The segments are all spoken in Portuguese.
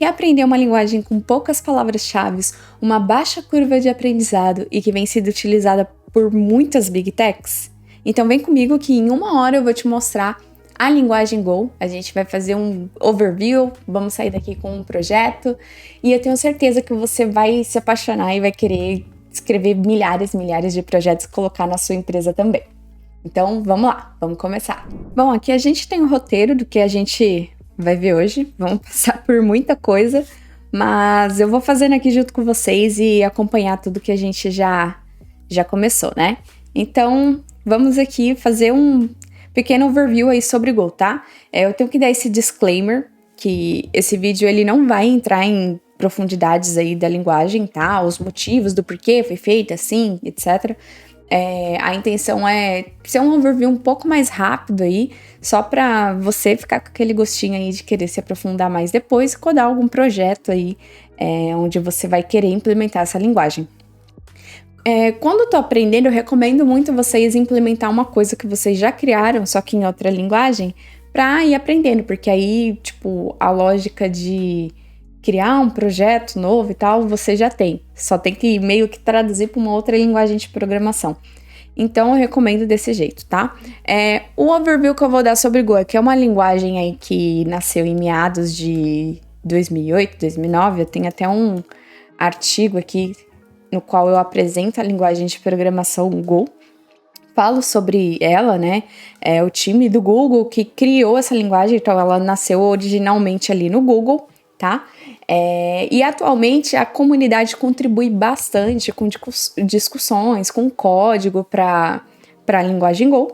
Quer aprender uma linguagem com poucas palavras-chave, uma baixa curva de aprendizado e que vem sendo utilizada por muitas Big Techs? Então vem comigo que em 1 hora eu vou te mostrar a linguagem Go. A gente vai fazer um overview, vamos sair daqui com um projeto e eu tenho certeza que você vai se apaixonar e vai querer escrever milhares de projetos e colocar na sua empresa também. Então vamos lá, vamos começar. Bom, aqui a gente tem o roteiro do que a gente vai ver hoje, vamos passar por muita coisa, mas eu vou fazendo aqui junto com vocês e acompanhar tudo que a gente já começou, né? Então vamos aqui fazer um pequeno overview aí sobre Go, tá? Eu tenho que dar esse disclaimer, que esse vídeo ele não vai entrar em profundidades aí da linguagem, tá? Os motivos do porquê foi feito assim, etc. A intenção é ser um overview um pouco mais rápido aí, só para você ficar com aquele gostinho aí de querer se aprofundar mais depois e codar algum projeto aí onde você vai querer implementar essa linguagem. Quando eu tô aprendendo, eu recomendo muito vocês implementar uma coisa que vocês já criaram, só que em outra linguagem, pra ir aprendendo, porque aí, tipo, a lógica de criar um projeto novo e tal, você já tem. Só tem que meio que traduzir para uma outra linguagem de programação. Então, eu recomendo desse jeito, tá? O overview que eu vou dar sobre Go, que é uma linguagem aí que nasceu em meados de 2008, 2009, eu tenho até um artigo aqui no qual eu apresento a linguagem de programação Go. Falo sobre ela, né? O time do Google que criou essa linguagem, então ela nasceu originalmente ali no Google, tá? E atualmente a comunidade contribui bastante com discussões, com código para a linguagem Go,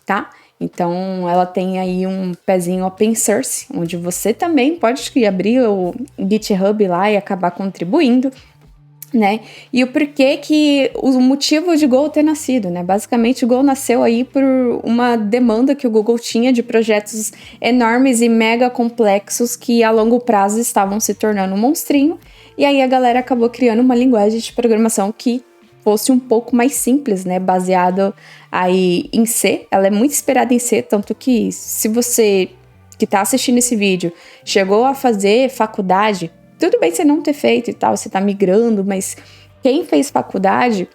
tá? Então ela tem aí um pezinho open source, onde você também pode abrir o GitHub lá e acabar contribuindo, né? E o porquê que o motivo de Go ter nascido, né? Basicamente o Go nasceu aí por uma demanda que o Google tinha de projetos enormes e mega complexos que a longo prazo estavam se tornando um monstrinho, e aí a galera acabou criando uma linguagem de programação que fosse um pouco mais simples, né? Baseado aí em C. Ela é muito inspirada em C, tanto que se você que tá assistindo esse vídeo chegou a fazer faculdade, tudo bem você não ter feito e tal, você tá migrando, mas quem fez faculdade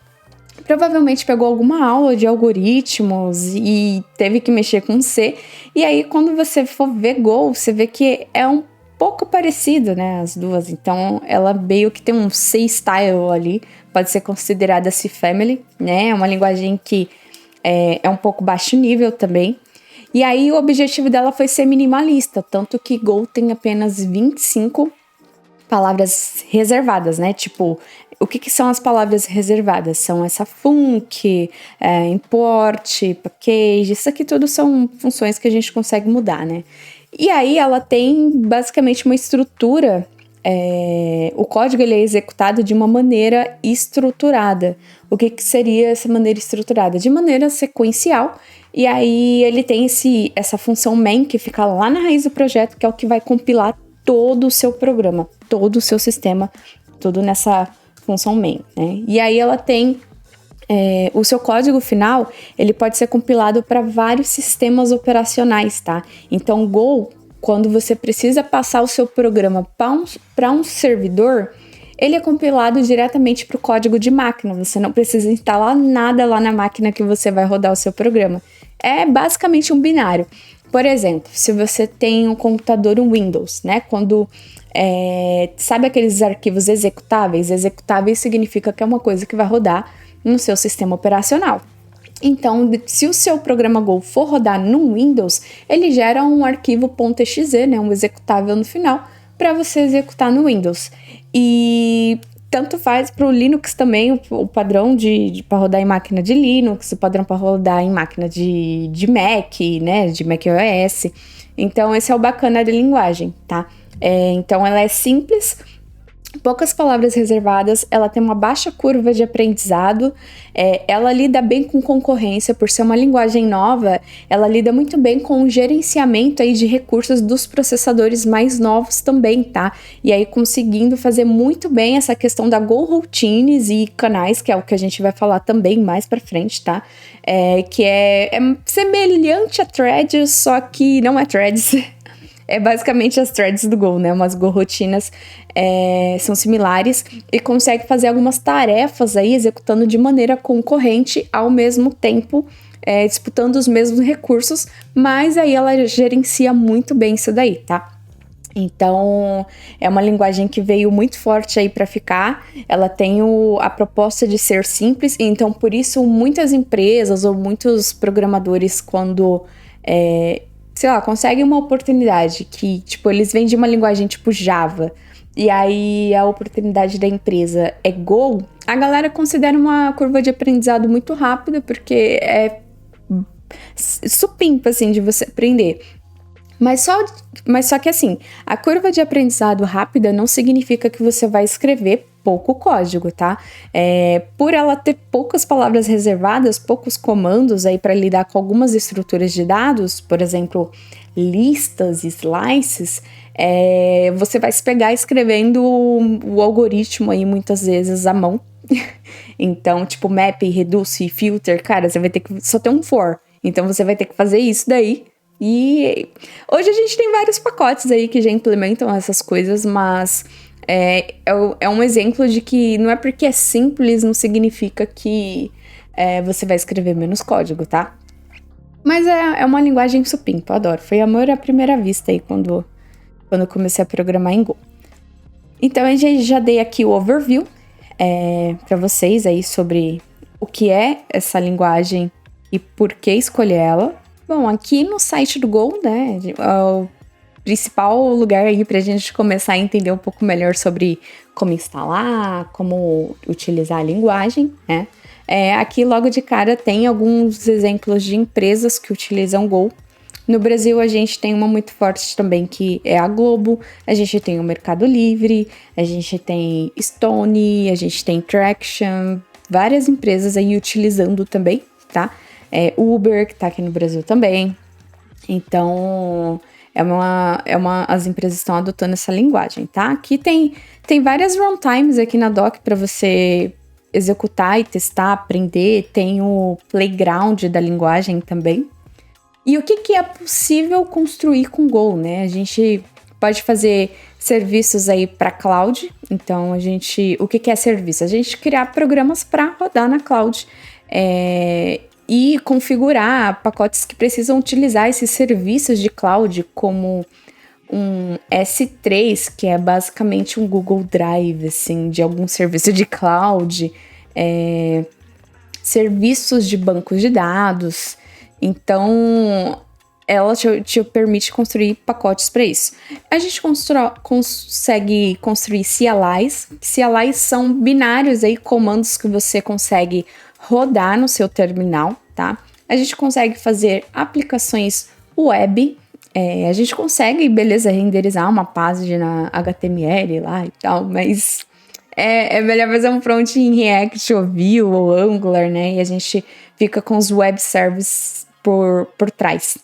provavelmente pegou alguma aula de algoritmos e teve que mexer com C. E aí, quando você for ver Go, você vê que é um pouco parecido, né, as duas. Então, ela meio que tem um C-style ali, pode ser considerada C-family, né? É uma linguagem que é um pouco baixo nível também. E aí, o objetivo dela foi ser minimalista, tanto que Go tem apenas 25 palavras reservadas, né? Tipo, o que são as palavras reservadas? São essa func, import, package, isso aqui tudo são funções que a gente consegue mudar, né? E aí ela tem basicamente uma estrutura, o código ele é executado de uma maneira estruturada. O que seria essa maneira estruturada? De maneira sequencial, e aí ele tem essa função main que fica lá na raiz do projeto, que é o que vai compilar todo o seu programa, todo o seu sistema, tudo nessa função main, né? E aí ela tem o seu código final, ele pode ser compilado para vários sistemas operacionais, tá? Então, Go, quando você precisa passar o seu programa para um servidor, ele é compilado diretamente para o código de máquina. Você não precisa instalar nada lá na máquina que você vai rodar o seu programa. É basicamente um binário. Por exemplo, se você tem um computador Windows, né? Quando sabe aqueles arquivos executáveis? Executáveis significa que é uma coisa que vai rodar no seu sistema operacional. Então, se o seu programa Go for rodar no Windows, ele gera um arquivo .exe, né? Um executável no final, para você executar no Windows. E tanto faz para o Linux também, o padrão para rodar em máquina de Linux, o padrão para rodar em máquina de Mac, né, de macOS. Então, esse é o bacana da linguagem, tá? Então, ela é simples, poucas palavras reservadas, ela tem uma baixa curva de aprendizado, ela lida bem com concorrência, por ser uma linguagem nova, ela lida muito bem com o gerenciamento aí de recursos dos processadores mais novos também, tá? E aí conseguindo fazer muito bem essa questão da Go Routines e canais, que é o que a gente vai falar também mais pra frente, tá? Que é semelhante a Threads, só que não é Threads. É basicamente as threads do Go, né? Umas Go rotinas são similares e consegue fazer algumas tarefas aí executando de maneira concorrente ao mesmo tempo, disputando os mesmos recursos, mas aí ela gerencia muito bem isso daí, tá? Então, é uma linguagem que veio muito forte aí para ficar. Ela tem a proposta de ser simples, então por isso muitas empresas ou muitos programadores, quando, sei lá, conseguem uma oportunidade que, tipo, eles vêm de uma linguagem tipo Java, e aí a oportunidade da empresa é Go, a galera considera uma curva de aprendizado muito rápida, porque é supimpa, assim, de você aprender. Mas só que assim, a curva de aprendizado rápida não significa que você vai escrever pouco código, tá? Por ela ter poucas palavras reservadas, poucos comandos aí para lidar com algumas estruturas de dados, por exemplo, listas, slices, você vai se pegar escrevendo o algoritmo aí muitas vezes à mão. Então, tipo, map, reduce, filter, cara, você vai ter que só ter um for. Então você vai ter que fazer isso daí. E hoje a gente tem vários pacotes aí que já implementam essas coisas, mas é um exemplo de que não é porque é simples, não significa que você vai escrever menos código, tá? Mas é uma linguagem supimpa, eu adoro. Foi amor à primeira vista aí quando eu comecei a programar em Go. Então eu já dei aqui o overview para vocês aí sobre o que é essa linguagem e por que escolher ela. Bom, aqui no site do Go, né, é o principal lugar aí pra gente começar a entender um pouco melhor sobre como instalar, como utilizar a linguagem, né. Aqui logo de cara tem alguns exemplos de empresas que utilizam Go. No Brasil a gente tem uma muito forte também que é a Globo, a gente tem o Mercado Livre, a gente tem Stone, a gente tem Traction, várias empresas aí utilizando também, tá? Uber, que tá aqui no Brasil também. Então, as empresas estão adotando essa linguagem, tá? Aqui tem várias runtimes aqui na doc para você executar e testar, aprender. Tem o playground da linguagem também. E o que é possível construir com Go, né? A gente pode fazer serviços aí para cloud. Então, o que é serviço? A gente criar programas para rodar na cloud. E configurar pacotes que precisam utilizar esses serviços de cloud, como um S3, que é basicamente um Google Drive, assim, de algum serviço de cloud, serviços de bancos de dados. Então, ela te permite construir pacotes para isso. A gente consegue construir CLIs. CLIs são binários aí, comandos que você consegue rodar no seu terminal, tá? A gente consegue fazer aplicações web, a gente consegue, beleza, renderizar uma página HTML lá e tal, mas é melhor fazer um front em React ou Vue ou Angular, né? E a gente fica com os web services por trás.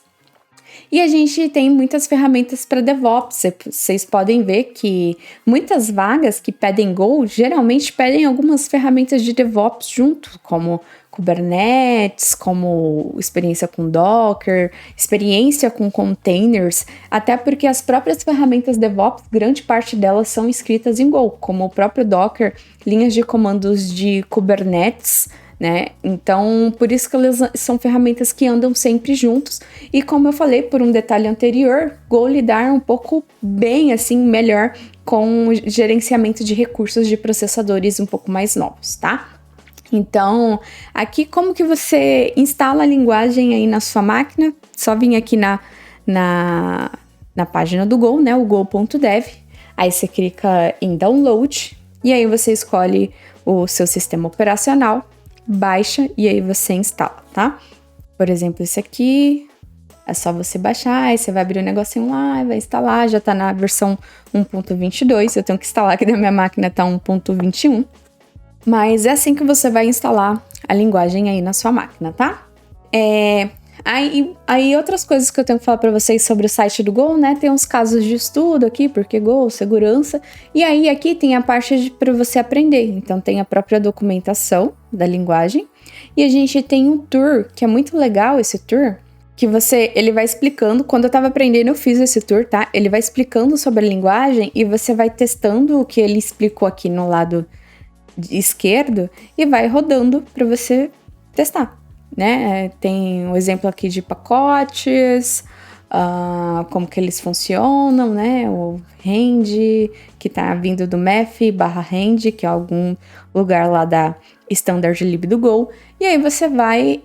E a gente tem muitas ferramentas para DevOps. Vocês podem ver que muitas vagas que pedem Go geralmente pedem algumas ferramentas de DevOps junto, como Kubernetes, como experiência com Docker, experiência com containers, até porque as próprias ferramentas DevOps, grande parte delas são escritas em Go, como o próprio Docker, linhas de comandos de Kubernetes, né? Então, por isso que elas são ferramentas que andam sempre juntos. E como eu falei por um detalhe anterior, Go lidar um pouco bem, assim, melhor com o gerenciamento de recursos de processadores um pouco mais novos, tá? Então, aqui como que você instala a linguagem aí na sua máquina? Só vir aqui na página do Go, né? O go.dev. Aí você clica em Download e aí você escolhe o seu sistema operacional, baixa e aí você instala, tá? Por exemplo, esse aqui é só você baixar, aí você vai abrir o negocinho lá, vai instalar, já tá na versão 1.22, eu tenho que instalar aqui na minha máquina, tá 1.21. Mas é assim que você vai instalar a linguagem aí na sua máquina, tá? Aí outras coisas que eu tenho que falar para vocês sobre o site do Go, né? Tem uns casos de estudo aqui, porque Go, segurança. E aí aqui tem a parte para você aprender. Então tem a própria documentação da linguagem. E a gente tem um tour, que é muito legal esse tour, que ele vai explicando. Quando eu tava aprendendo, eu fiz esse tour, tá? Ele vai explicando sobre a linguagem e você vai testando o que ele explicou aqui no lado esquerdo e vai rodando para você testar, né? Tem um exemplo aqui de pacotes, como que eles funcionam, né? O range, que tá vindo do math/range, que é algum lugar lá da standard lib do Go. E aí você vai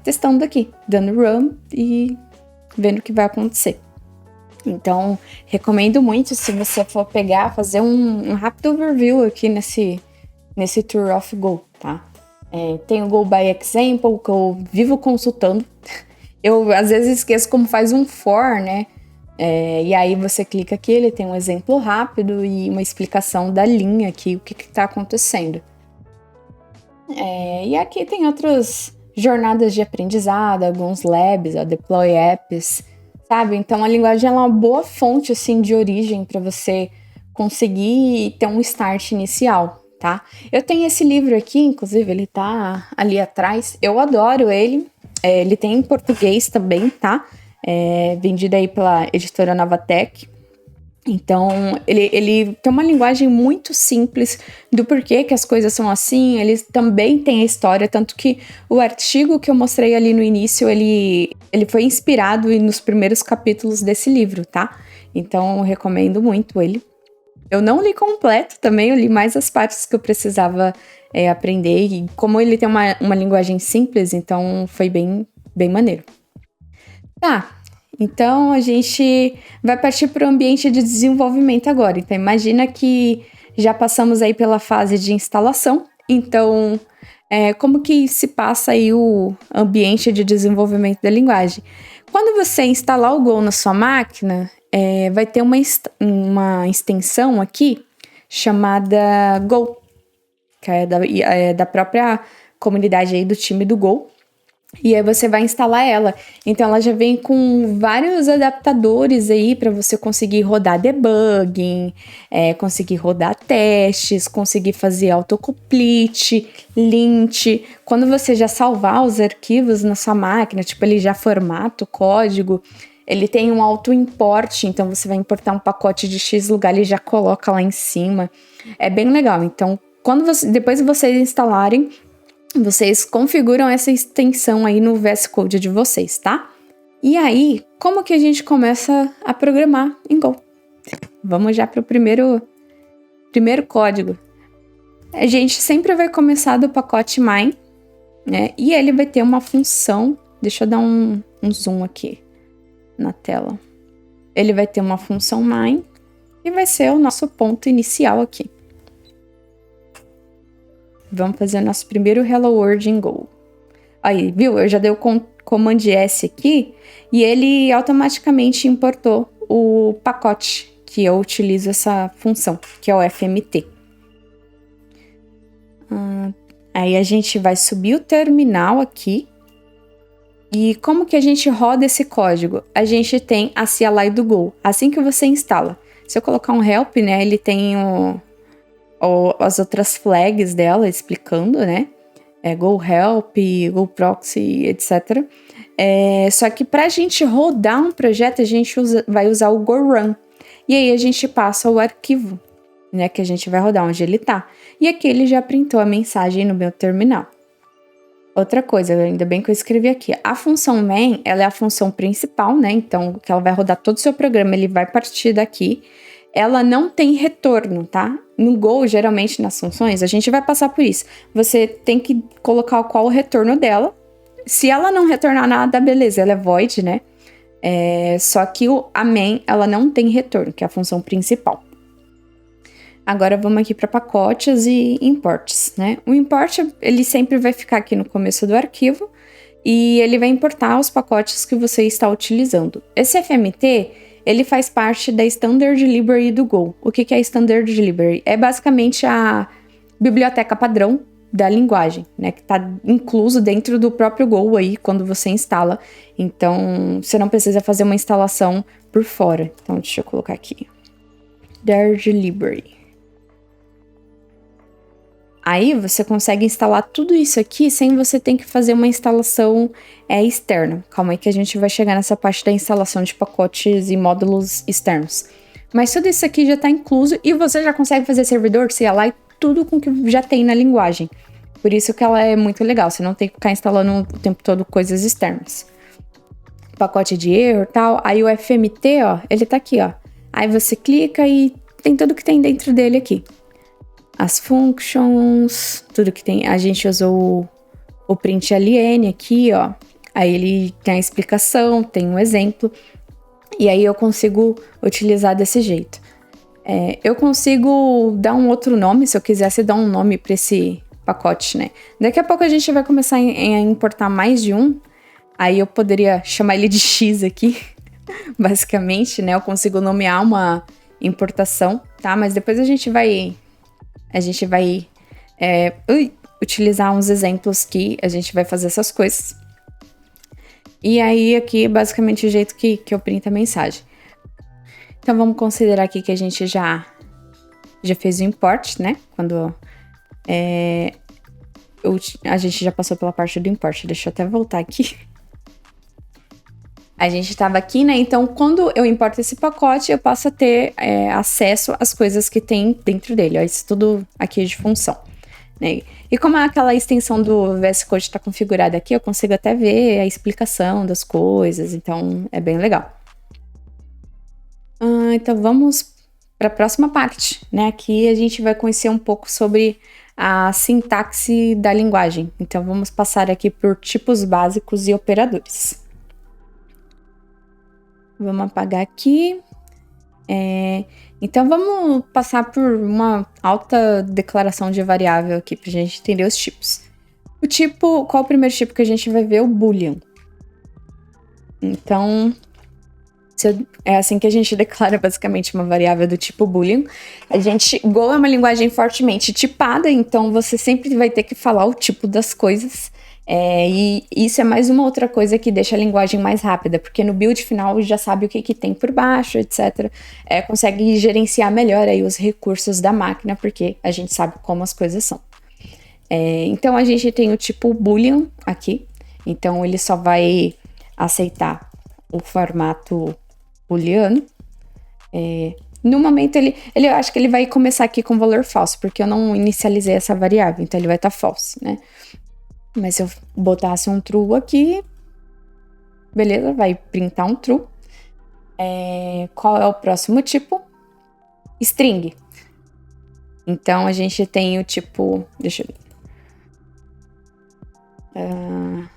testando aqui, dando run e vendo o que vai acontecer. Então, recomendo muito se você for fazer um rápido overview aqui nesse Tour of Go, tá? Tem o Go by Example, que eu vivo consultando. Eu, às vezes, esqueço como faz um for, né? E aí você clica aqui, ele tem um exemplo rápido e uma explicação da linha aqui, o que tá acontecendo. E aqui tem outras jornadas de aprendizado, alguns labs, deploy apps, sabe? Então a linguagem é uma boa fonte assim de origem para você conseguir ter um start inicial, tá? Eu tenho esse livro aqui, inclusive ele tá ali atrás. Eu adoro ele. Ele tem em português também, tá? Vendido aí pela editora Novatec. Então, ele tem uma linguagem muito simples do porquê que as coisas são assim. Ele também tem a história, tanto que o artigo que eu mostrei ali no início, ele foi inspirado nos primeiros capítulos desse livro, tá? Então, eu recomendo muito ele. Eu não li completo também, eu li mais as partes que eu precisava aprender. E como ele tem uma linguagem simples, então foi bem, bem maneiro. Tá. Então, a gente vai partir para o ambiente de desenvolvimento agora. Então, imagina que já passamos aí pela fase de instalação. Então, como que se passa aí o ambiente de desenvolvimento da linguagem? Quando você instalar o Go na sua máquina, vai ter uma extensão aqui chamada Go, que é da própria comunidade aí do time do Go. E aí você vai instalar ela. Então ela já vem com vários adaptadores aí para você conseguir rodar debugging, conseguir rodar testes, conseguir fazer autocomplete, lint. Quando você já salvar os arquivos na sua máquina, tipo ele já formata o código, ele tem um auto-import, então você vai importar um pacote de X lugar, ele já coloca lá em cima. É bem legal. Então, depois de vocês instalarem, vocês configuram essa extensão aí no VS Code de vocês, tá? E aí, como que a gente começa a programar em Go? Vamos já para o primeiro código. A gente sempre vai começar do pacote main, né? E ele vai ter uma função. Deixa eu dar um zoom aqui na tela. Ele vai ter uma função main e vai ser o nosso ponto inicial aqui. Vamos fazer o nosso primeiro Hello World em Go. Aí, viu? Eu já dei o Command S aqui e ele automaticamente importou o pacote que eu utilizo essa função, que é o FMT. Aí a gente vai subir o terminal aqui. E como que a gente roda esse código? A gente tem a CLI do Go. Assim que você instala. Se eu colocar um help, né? Ele tem as outras flags dela explicando, né? Go Help, Go Proxy, etc. Só que para a gente rodar um projeto, a gente vai usar o Go Run. E aí a gente passa o arquivo, né? Que a gente vai rodar onde ele tá. E aqui ele já printou a mensagem no meu terminal. Outra coisa, ainda bem que eu escrevi aqui. A função main, ela é a função principal, né? Então, que ela vai rodar todo o seu programa, ele vai partir daqui. Ela não tem retorno, tá? No Go, geralmente, nas funções, a gente vai passar por isso. Você tem que colocar qual o retorno dela. Se ela não retornar nada, beleza, ela é void, né? Só que a main, ela não tem retorno, que é a função principal. Agora vamos aqui para pacotes e imports, né? O import, ele sempre vai ficar aqui no começo do arquivo e ele vai importar os pacotes que você está utilizando. Esse FMT, ele faz parte da Standard Library do Go. O que é a Standard Library? É basicamente a biblioteca padrão da linguagem, né? Que está incluso dentro do próprio Go aí, quando você instala. Então, você não precisa fazer uma instalação por fora. Então, deixa eu colocar aqui. Standard Library. Aí você consegue instalar tudo isso aqui sem você ter que fazer uma instalação externa. Calma aí que a gente vai chegar nessa parte da instalação de pacotes e módulos externos. Mas tudo isso aqui já está incluso e você já consegue fazer servidor CLI tudo com o que já tem na linguagem. Por isso que ela é muito legal, você não tem que ficar instalando o tempo todo coisas externas. Pacote de erro e tal, aí o FMT, ó, ele tá aqui, ó. Aí você clica e tem tudo que tem dentro dele aqui. As functions, tudo que tem. A gente usou o println aqui, ó. Aí ele tem a explicação, tem um exemplo. E aí eu consigo utilizar desse jeito. Eu consigo dar um outro nome, se eu quisesse dar um nome para esse pacote, né? Daqui a pouco a gente vai começar a importar mais de um. Aí eu poderia chamar ele de X aqui, basicamente, né? Eu consigo nomear uma importação, tá? Mas depois a gente vai utilizar uns exemplos que a gente vai fazer essas coisas. E aí aqui basicamente o jeito que eu printo a mensagem. Então vamos considerar aqui que a gente já fez o import, né? Quando a gente já passou pela parte do import. Deixa eu até voltar aqui. A gente estava aqui, né? Então, quando eu importo esse pacote, eu passo a ter acesso às coisas que tem dentro dele. Ó, isso tudo aqui de função. Né? E como aquela extensão do VS Code está configurada aqui, eu consigo até ver a explicação das coisas. Então, é bem legal. Então, vamos para a próxima parte, né? Aqui a gente vai conhecer um pouco sobre a sintaxe da linguagem. Então, vamos passar aqui por tipos básicos e operadores. Vamos apagar aqui. Então, vamos passar por uma alta declaração de variável aqui para a gente entender os tipos. O tipo, qual é o primeiro tipo que a gente vai ver? O Boolean. Então, é assim que a gente declara basicamente uma variável do tipo Boolean. Go é uma linguagem fortemente tipada, então você sempre vai ter que falar o tipo das coisas. E isso é mais uma outra coisa que deixa a linguagem mais rápida, porque no build final já sabe o que tem por baixo, etc. Consegue gerenciar melhor aí os recursos da máquina, porque a gente sabe como as coisas são. Então a gente tem o tipo Boolean aqui, então ele só vai aceitar o formato booleano. No momento eu acho que ele vai começar aqui com valor falso, porque eu não inicializei essa variável, então ele vai estar false, né? Mas se eu botasse um true aqui, beleza, vai printar um true. Qual é o próximo tipo? String. Então, a gente tem o tipo... Deixa eu ver.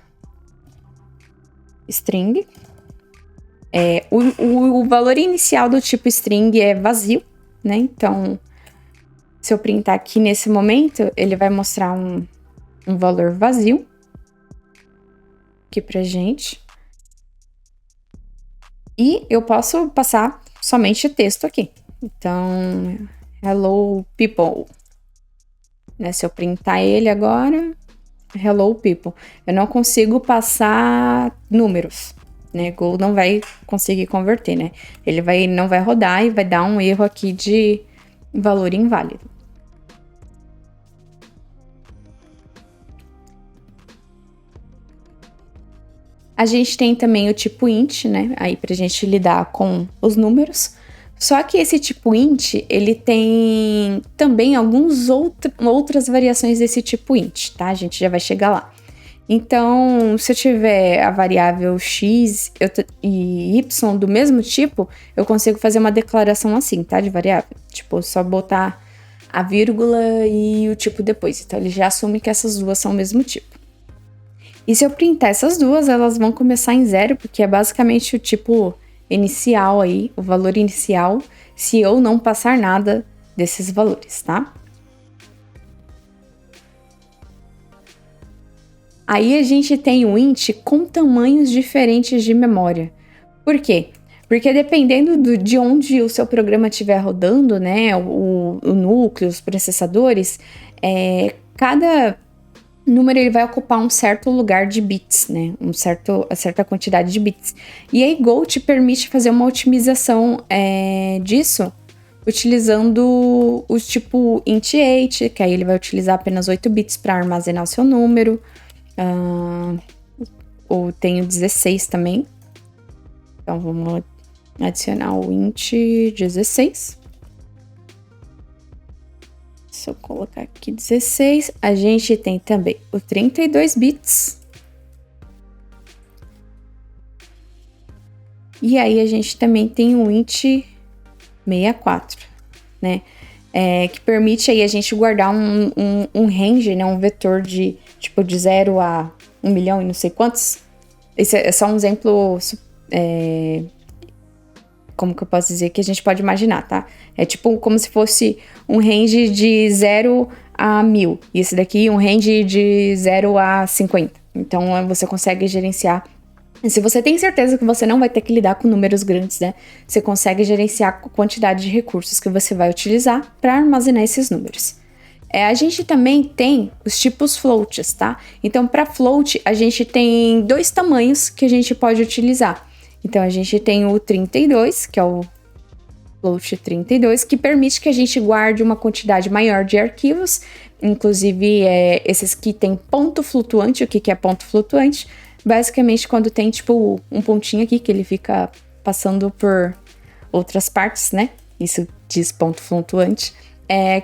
String. O valor inicial do tipo string é vazio, né? Então, se eu printar aqui nesse momento, ele vai mostrar um valor vazio aqui pra gente. E eu posso passar somente texto aqui. Então, hello people. Né? Se eu printar ele agora, hello people. Eu não consigo passar números, né? Go não vai conseguir converter, né? Ele não vai rodar e vai dar um erro aqui de valor inválido. A gente tem também o tipo int, né? Aí pra gente lidar com os números. Só que esse tipo int, ele tem também outras variações desse tipo int, tá? A gente já vai chegar lá. Então, se eu tiver a variável x e y do mesmo tipo, eu consigo fazer uma declaração assim, tá? De variável. Tipo, só botar a vírgula e o tipo depois. Então, ele já assume que essas duas são o mesmo tipo. E se eu printar essas duas, elas vão começar em 0, porque é basicamente o tipo inicial aí, o valor inicial, se eu não passar nada desses valores, tá? Aí a gente tem o int com tamanhos diferentes de memória. Por quê? Porque dependendo de onde o seu programa estiver rodando, né, o núcleo, os processadores, cada número ele vai ocupar um certo lugar de bits, né? A certa quantidade de bits. E aí Go te permite fazer uma otimização disso utilizando o tipo int8, que aí ele vai utilizar apenas 8 bits para armazenar o seu número. Ou tem o 16 também. Então vamos adicionar o int16. Se eu colocar aqui 16, a gente tem também o 32 bits. E aí a gente também tem o int64, né? Que permite aí a gente guardar um range, né? Um vetor de tipo de 0 a 1 milhão e não sei quantos. Esse é só um exemplo, como que eu posso dizer, que a gente pode imaginar, tá? É tipo como se fosse um range de 0 a 1000. E esse daqui um range de 0 a 50. Então você consegue gerenciar. Se você tem certeza que você não vai ter que lidar com números grandes, né? Você consegue gerenciar a quantidade de recursos que você vai utilizar para armazenar esses números. A gente também tem os tipos floats, tá? Então, para float, a gente tem 2 tamanhos que a gente pode utilizar. Então, a gente tem o 32, que é o float 32, que permite que a gente guarde uma quantidade maior de arquivos, inclusive esses que tem ponto flutuante. O que é ponto flutuante? Basicamente, quando tem, tipo, um pontinho aqui que ele fica passando por outras partes, né? Isso diz ponto flutuante.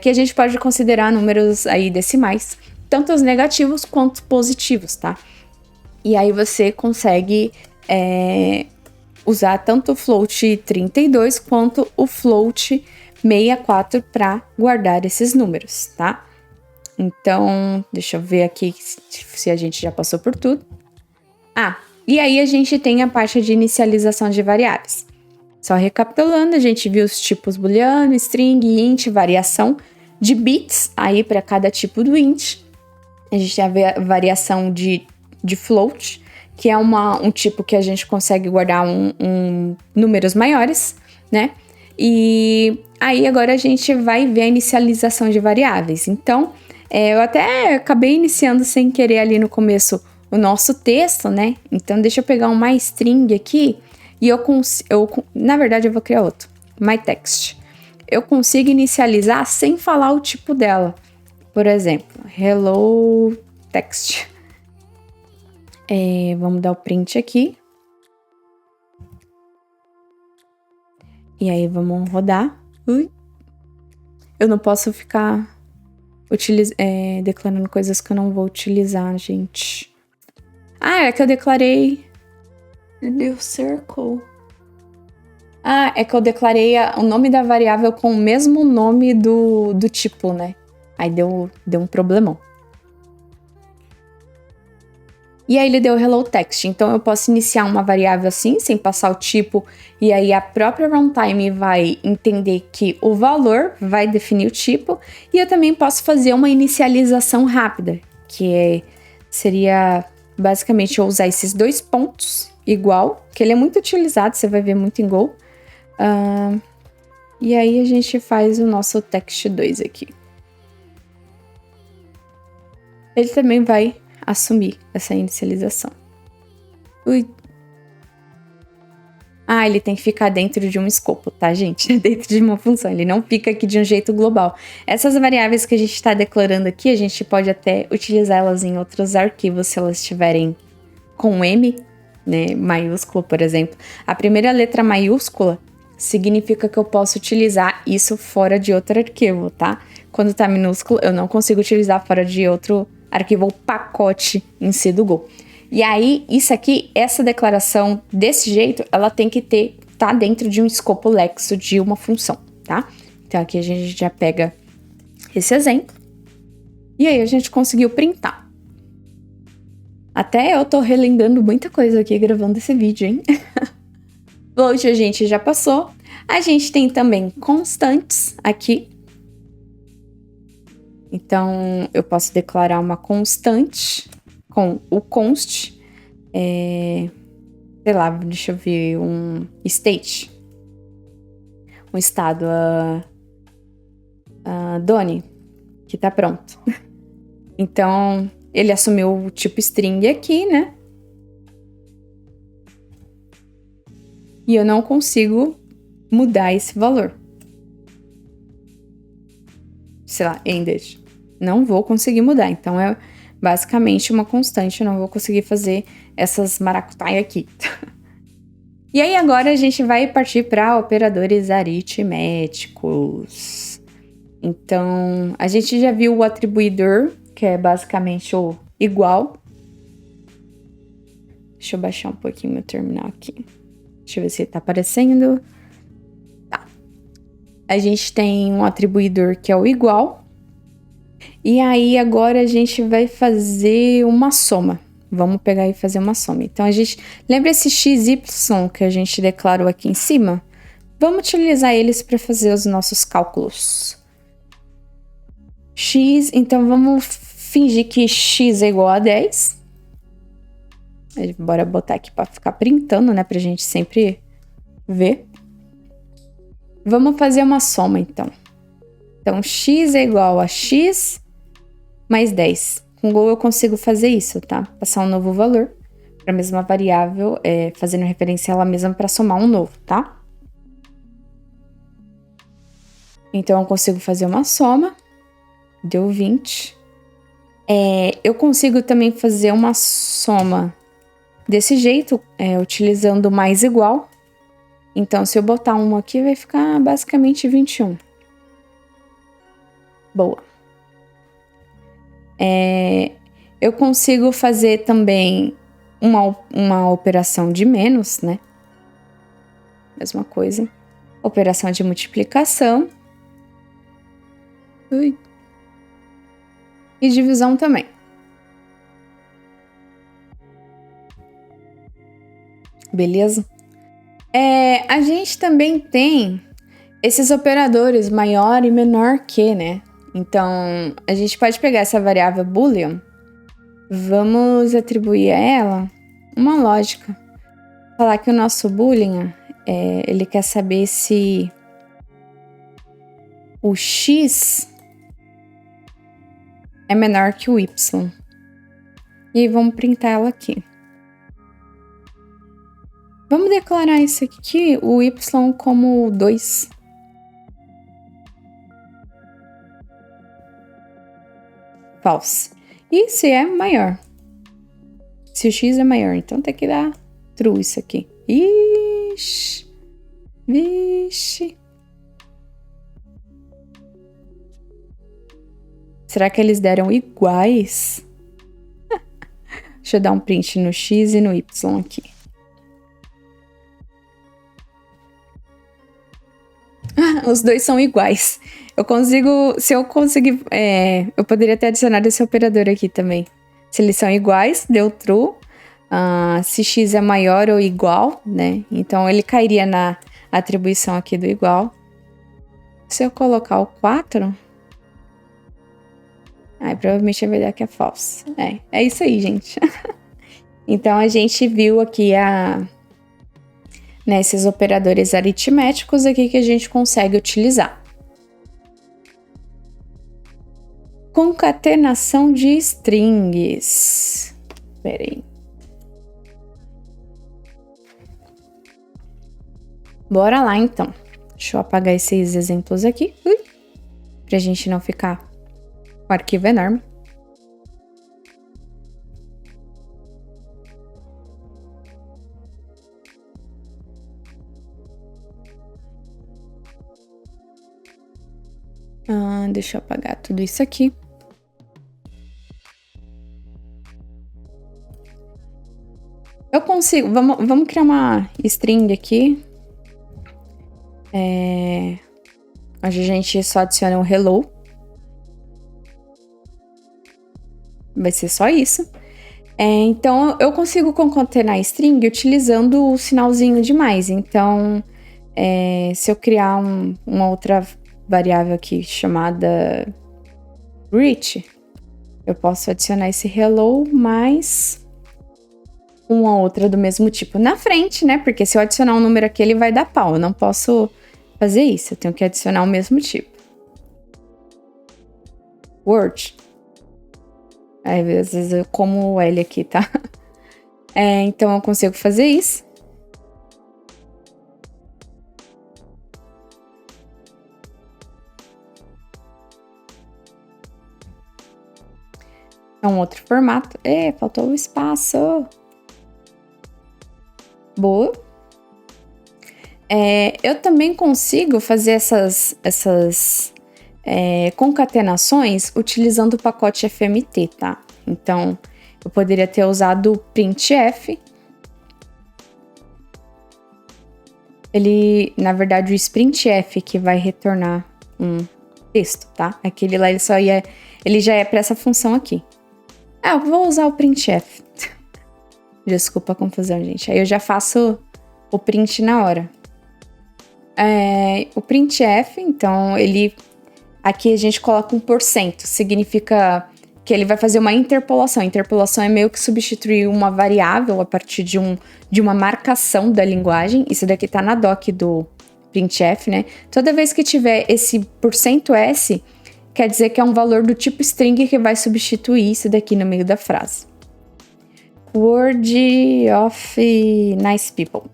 Que a gente pode considerar números aí decimais, tanto os negativos quanto os positivos, tá? E aí você consegue usar tanto o float 32 quanto o float 64 para guardar esses números, tá? Então, deixa eu ver aqui se a gente já passou por tudo. E aí a gente tem a parte de inicialização de variáveis. Só recapitulando, a gente viu os tipos booleano, string, int, variação de bits aí para cada tipo do int. A gente tem a variação de float, que é um tipo que a gente consegue guardar números maiores, né? E aí agora a gente vai ver a inicialização de variáveis. Então, eu até acabei iniciando sem querer ali no começo o nosso texto, né? Então, deixa eu pegar uma string aqui e na verdade, eu vou criar outro, myText. Eu consigo inicializar sem falar o tipo dela. Por exemplo, hello text. Vamos dar o print aqui. E aí, vamos rodar. Eu não posso ficar declarando coisas que eu não vou utilizar, gente. É que eu declarei... Deu circle. É que eu declarei o nome da variável com o mesmo nome do tipo, né? Aí deu um problemão. E aí ele deu hello text. Então eu posso iniciar uma variável assim, sem passar o tipo, e aí a própria runtime vai entender que o valor vai definir o tipo, e eu também posso fazer uma inicialização rápida, que seria basicamente eu usar esses 2 pontos igual, que ele é muito utilizado, você vai ver muito em Go. E aí a gente faz o nosso text2 aqui. Ele também vai assumir essa inicialização. Ele tem que ficar dentro de um escopo, tá, gente? Dentro de uma função, ele não fica aqui de um jeito global. Essas variáveis que a gente está declarando aqui, a gente pode até utilizar elas em outros arquivos se elas estiverem com M, né, maiúsculo, por exemplo. A primeira letra maiúscula significa que eu posso utilizar isso fora de outro arquivo, tá? Quando tá minúsculo, eu não consigo utilizar fora de outro arquivo ou pacote em si do Go. E aí, isso aqui, essa declaração desse jeito, ela tem que tá dentro de um escopo lexo de uma função, tá? Então aqui a gente já pega esse exemplo. E aí a gente conseguiu printar. Até eu tô relembrando muita coisa aqui gravando esse vídeo, hein? Float a gente já passou. A gente tem também constantes aqui. Então, eu posso declarar uma constante com o const. Sei lá, deixa eu ver, um state. Um estado. Done, que tá pronto. Então, ele assumiu o tipo string aqui, né? E eu não consigo mudar esse valor. sei lá, ended. Não vou conseguir mudar. Então, é basicamente uma constante. Eu não vou conseguir fazer essas maracutaia aqui. E aí, agora a gente vai partir para operadores aritméticos. Então, a gente já viu o atribuidor, que é basicamente o igual. Deixa eu baixar um pouquinho meu terminal aqui. Deixa eu ver se tá aparecendo. Tá. A gente tem um atribuidor que é o igual. E aí, agora a gente vai fazer uma soma. Vamos pegar e fazer uma soma. Então, a gente... Lembra esse XY que a gente declarou aqui em cima? Vamos utilizar eles para fazer os nossos cálculos. X, então vamos fingir que X é igual a 10. Bora botar aqui para ficar printando, né? Pra gente sempre ver. Vamos fazer uma soma, então. Então, X é igual a X mais 10. Com Go eu consigo fazer isso, tá? Passar um novo valor para a mesma variável, fazendo referência a ela mesma para somar um novo, tá? Então, eu consigo fazer uma soma. Deu 20. Eu consigo também fazer uma soma desse jeito, utilizando mais igual. Então, se eu botar 1 aqui, vai ficar basicamente 21. Boa. Eu consigo fazer também uma operação de menos, né? Mesma coisa. Operação de multiplicação. Ui. E divisão também. Beleza? A gente também tem esses operadores maior e menor que, né? Então, a gente pode pegar essa variável boolean, vamos atribuir a ela uma lógica. Falar que o nosso boolean, ele quer saber se o x é menor que o y. E aí, vamos printar ela aqui. Vamos declarar isso aqui, o y como 2. False. E se é maior? Se o x é maior, então tem que dar true isso aqui. Ixi. Vixe. Será que eles deram iguais? Deixa eu dar um print no x e no y aqui. Os dois são iguais. Eu consigo... Se eu conseguir... eu poderia ter adicionado esse operador aqui também. Se eles são iguais, deu true. Se x é maior ou igual, né? Então, ele cairia na atribuição aqui do igual. Se eu colocar o 4... Aí, provavelmente vai dar que é false. É isso aí, gente. Então, a gente viu aqui esses operadores aritméticos aqui que a gente consegue utilizar. Concatenação de strings. Espera aí. Bora lá, então. Deixa eu apagar esses exemplos aqui. Pra gente não ficar com o arquivo enorme. Deixa eu apagar tudo isso aqui. Eu consigo... Vamos criar uma string aqui. Onde a gente só adiciona um hello. Vai ser só isso. Então, eu consigo concatenar string utilizando o sinalzinho de mais. Então, se eu criar uma outra variável aqui chamada reach, eu posso adicionar esse hello mais uma outra do mesmo tipo na frente, né? Porque se eu adicionar um número aqui, ele vai dar pau. Eu não posso fazer isso. Eu tenho que adicionar o mesmo tipo. Word. Às vezes eu como o L aqui, tá? Então eu consigo fazer isso. É um outro formato. Faltou o espaço. Boa. Eu também consigo fazer essas concatenações utilizando o pacote FMT, tá? Então, eu poderia ter usado o printf. Na verdade, o sprintf que vai retornar um texto, tá? Aquele lá, ele já é para essa função aqui. Eu vou usar o printf. Desculpa a confusão, gente. Aí eu já faço o print na hora. O printf, então, aqui a gente coloca 1%, significa que ele vai fazer uma interpolação. Interpolação é meio que substituir uma variável a partir de uma marcação da linguagem. Isso daqui tá na doc do printf, né? Toda vez que tiver esse %s, quer dizer que é um valor do tipo string que vai substituir isso daqui no meio da frase. Word of nice people.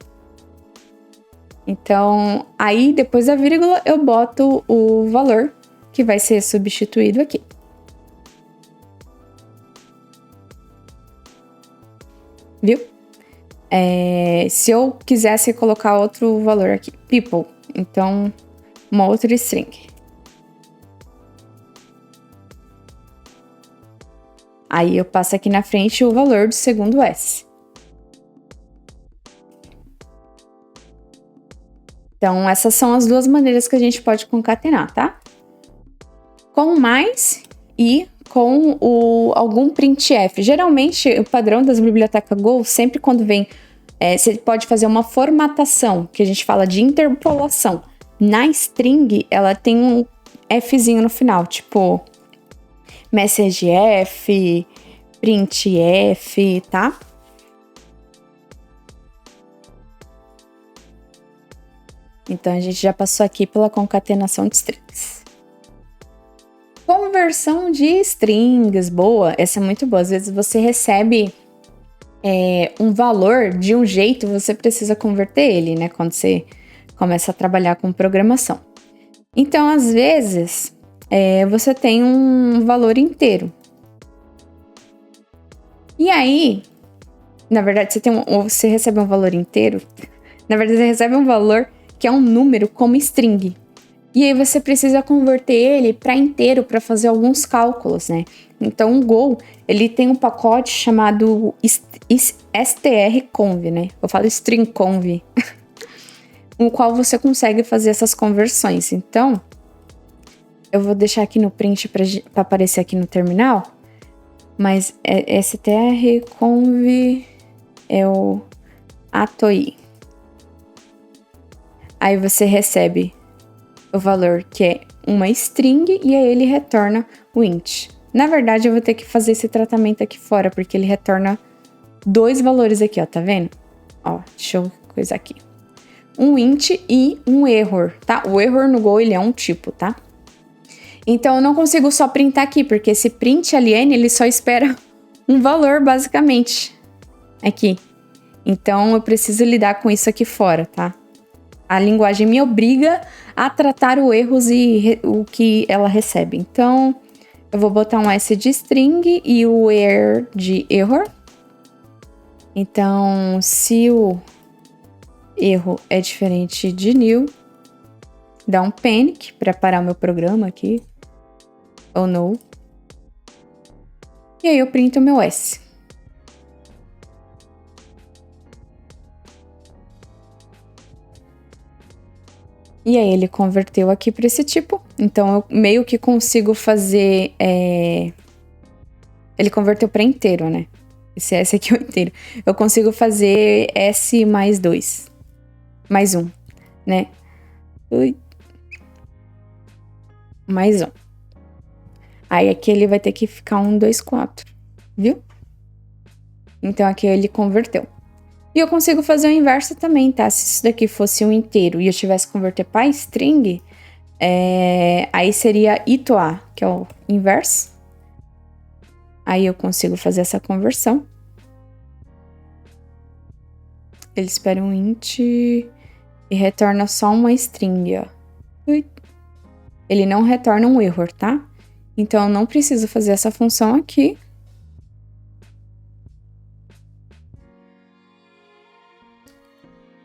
Então, aí depois da vírgula eu boto o valor que vai ser substituído aqui. Viu? Se eu quisesse colocar outro valor aqui, people, então uma outra string. Aí eu passo aqui na frente o valor do segundo S. Então, essas são as duas maneiras que a gente pode concatenar, tá? Com mais e com algum printf. Geralmente, o padrão das bibliotecas Go, sempre quando vem... você pode fazer uma formatação, que a gente fala de interpolação. Na string, ela tem um Fzinho no final, tipo... messagef, printf, tá? Então, a gente já passou aqui pela concatenação de strings. Conversão de strings, boa. Essa é muito boa. Às vezes você recebe um valor de um jeito, você precisa converter ele, né? Quando você começa a trabalhar com programação. Então, às vezes, você tem um valor inteiro. E aí, na verdade, você recebe um valor inteiro. Na verdade, você recebe um valor que é um número como string. E aí você precisa converter ele para inteiro para fazer alguns cálculos, né? Então o Go, ele tem um pacote chamado strconv, né? Eu falo stringconv, no qual você consegue fazer essas conversões. Então, eu vou deixar aqui no print para aparecer aqui no terminal, mas strconv é o atoi. Aí você recebe o valor que é uma string e aí ele retorna o int. Na verdade, eu vou ter que fazer esse tratamento aqui fora, porque ele retorna 2 valores aqui, ó, tá vendo? Ó, deixa eu coisar aqui. Um int e um error, tá? O error no Go, ele é um tipo, tá? Então, eu não consigo só printar aqui, porque esse print alien, ele só espera um valor, basicamente, aqui. Então, eu preciso lidar com isso aqui fora, tá? A linguagem me obriga a tratar os erros e o que ela recebe. Então, eu vou botar um S de string e o er de error. Então, se o erro é diferente de new, dá um panic para parar o meu programa aqui. Ou no. E aí eu printo o meu S. E aí ele converteu aqui para esse tipo. Então eu meio que consigo fazer... Ele converteu para inteiro, né? Esse S aqui é o inteiro. Eu consigo fazer S mais 2. Mais 1, né? Mais 1. Aí aqui ele vai ter que ficar 1, 2, 4. Viu? Então aqui ele converteu. E eu consigo fazer o inverso também, tá? Se isso daqui fosse um inteiro e eu tivesse que converter para string, aí seria itoa, que é o inverso. Aí eu consigo fazer essa conversão. Ele espera um int e retorna só uma string, ó. Ele não retorna um error, tá? Então eu não preciso fazer essa função aqui.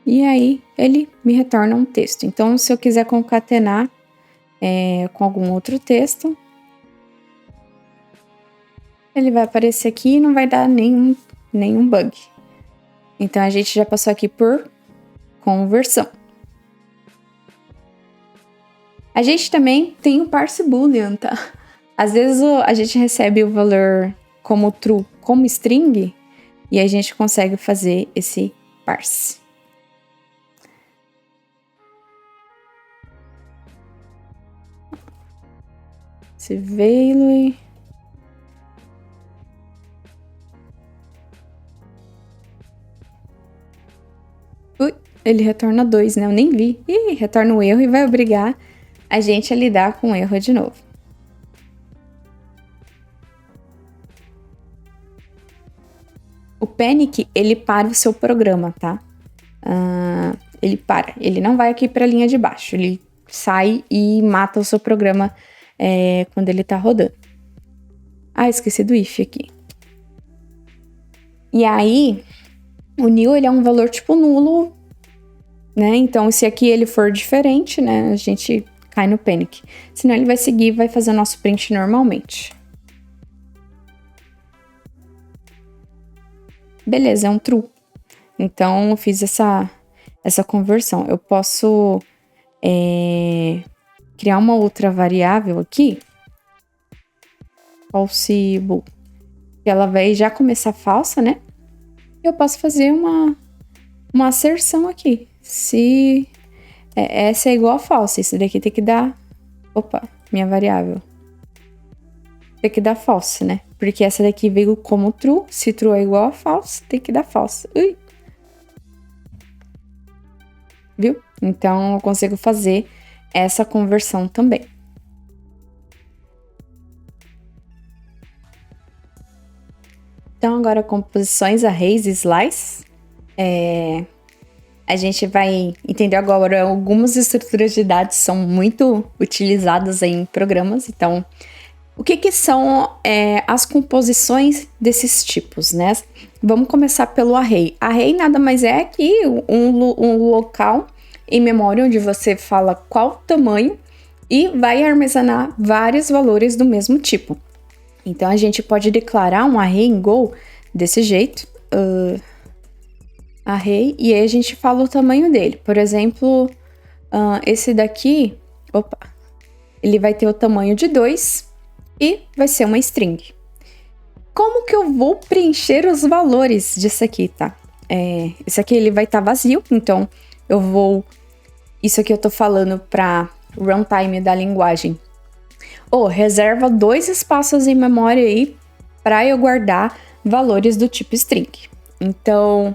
E aí ele me retorna um texto. Então, se eu quiser concatenar com algum outro texto, ele vai aparecer aqui e não vai dar nenhum bug. Então, a gente já passou aqui por conversão. A gente também tem o parse boolean, tá? Às vezes a gente recebe o valor como true, como string, e a gente consegue fazer esse parse. Esse value. Ui, ele retorna 2, né? Eu nem vi. Ih, retorna um erro e vai obrigar a gente a lidar com o erro de novo. O panic, ele para o seu programa, tá? Ele para. Ele não vai aqui para a linha de baixo. Ele sai e mata o seu programa quando ele tá rodando. Ah, esqueci do if aqui. E aí, o nil, ele é um valor tipo nulo, né? Então, se aqui ele for diferente, né? A gente cai no panic. Senão ele vai seguir e vai fazer o nosso print normalmente. Beleza, é um true. Então, eu fiz essa conversão. Eu posso criar uma outra variável aqui. Possible. Que ela vai já começar falsa, né? Eu posso fazer uma asserção aqui. Se essa é igual a falsa, isso daqui tem que dar... Opa, minha variável. Tem que dar false, né? Porque essa daqui veio como true. Se true é igual a false, tem que dar false. Ui. Viu? Então, eu consigo fazer essa conversão também. Então, agora composições, arrays e slice. A gente vai entender agora algumas estruturas de dados são muito utilizadas em programas. Então, o que são as composições desses tipos, né? Vamos começar pelo array. Array nada mais é que um local em memória onde você fala qual tamanho e vai armazenar vários valores do mesmo tipo. Então, a gente pode declarar um array em Go desse jeito. Array, e aí a gente fala o tamanho dele. Por exemplo, esse daqui, ele vai ter o tamanho de 2 e vai ser uma string. Como que eu vou preencher os valores disso aqui, tá? Esse aqui ele vai estar vazio, então eu vou... Isso aqui eu tô falando para runtime da linguagem. Reserva 2 espaços em memória aí para eu guardar valores do tipo string. Então,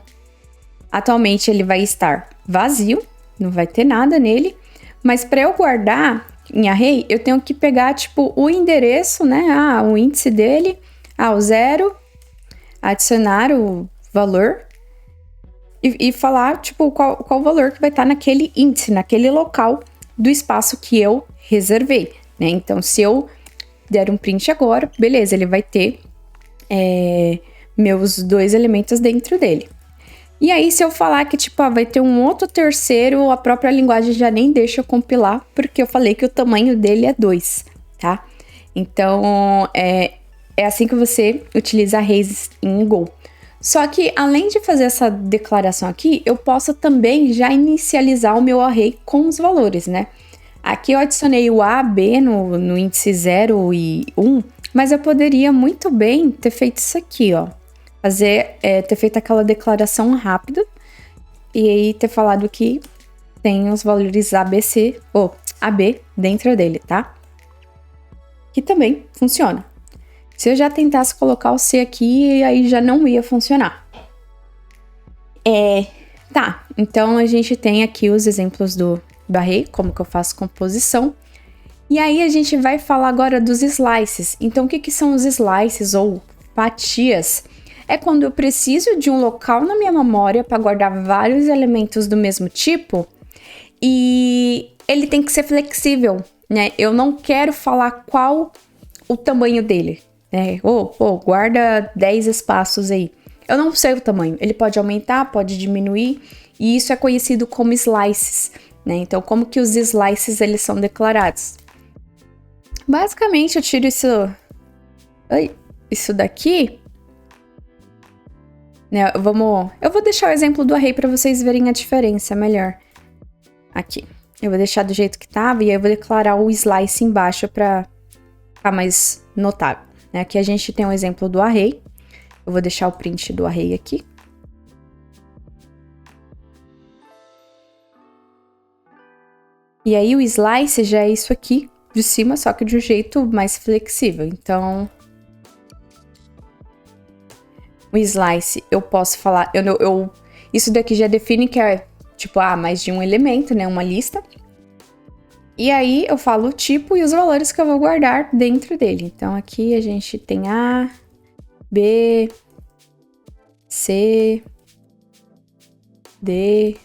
atualmente ele vai estar vazio, não vai ter nada nele, mas para eu guardar em array, eu tenho que pegar tipo o endereço, né? O índice dele, o 0, adicionar o valor e falar tipo qual valor que vai estar naquele índice, naquele local do espaço que eu reservei, né? Então, se eu der um print agora, beleza, ele vai ter meus 2 elementos dentro dele. E aí, se eu falar que, tipo, vai ter um outro terceiro, a própria linguagem já nem deixa eu compilar, porque eu falei que o tamanho dele é 2, tá? Então, é assim que você utiliza arrays em Go. Só que, além de fazer essa declaração aqui, eu posso também já inicializar o meu array com os valores, né? Aqui eu adicionei o A, B no índice 0 e 1, mas eu poderia muito bem ter feito isso aqui, ó. Ter feito aquela declaração rápida e aí ter falado que tem os valores ABC ou AB dentro dele, tá? Que também funciona. Se eu já tentasse colocar o C aqui, aí já não ia funcionar. Tá, então a gente tem aqui os exemplos do array, como que eu faço composição. E aí a gente vai falar agora dos slices. Então o que são os slices ou fatias? É quando eu preciso de um local na minha memória para guardar vários elementos do mesmo tipo e ele tem que ser flexível, né? Eu não quero falar qual o tamanho dele, né? Guarda 10 espaços aí. Eu não sei o tamanho, ele pode aumentar, pode diminuir, E isso é conhecido como slices, né? Então, como que os slices eles são declarados? Basicamente, eu tiro isso daqui, né? Eu vou deixar o exemplo do array para vocês verem a diferença melhor. Aqui. Eu vou deixar do jeito que tava e aí eu vou declarar o slice embaixo para ficar mais notável, né? Aqui a gente tem um exemplo do array. Eu vou deixar o print do array aqui. E aí o slice já é isso aqui de cima, só que de um jeito mais flexível. Então, o slice eu posso falar, isso daqui já define que é tipo, mais de um elemento, né, uma lista. E aí eu falo o tipo e os valores que eu vou guardar dentro dele. Então aqui a gente tem A, B, C, D,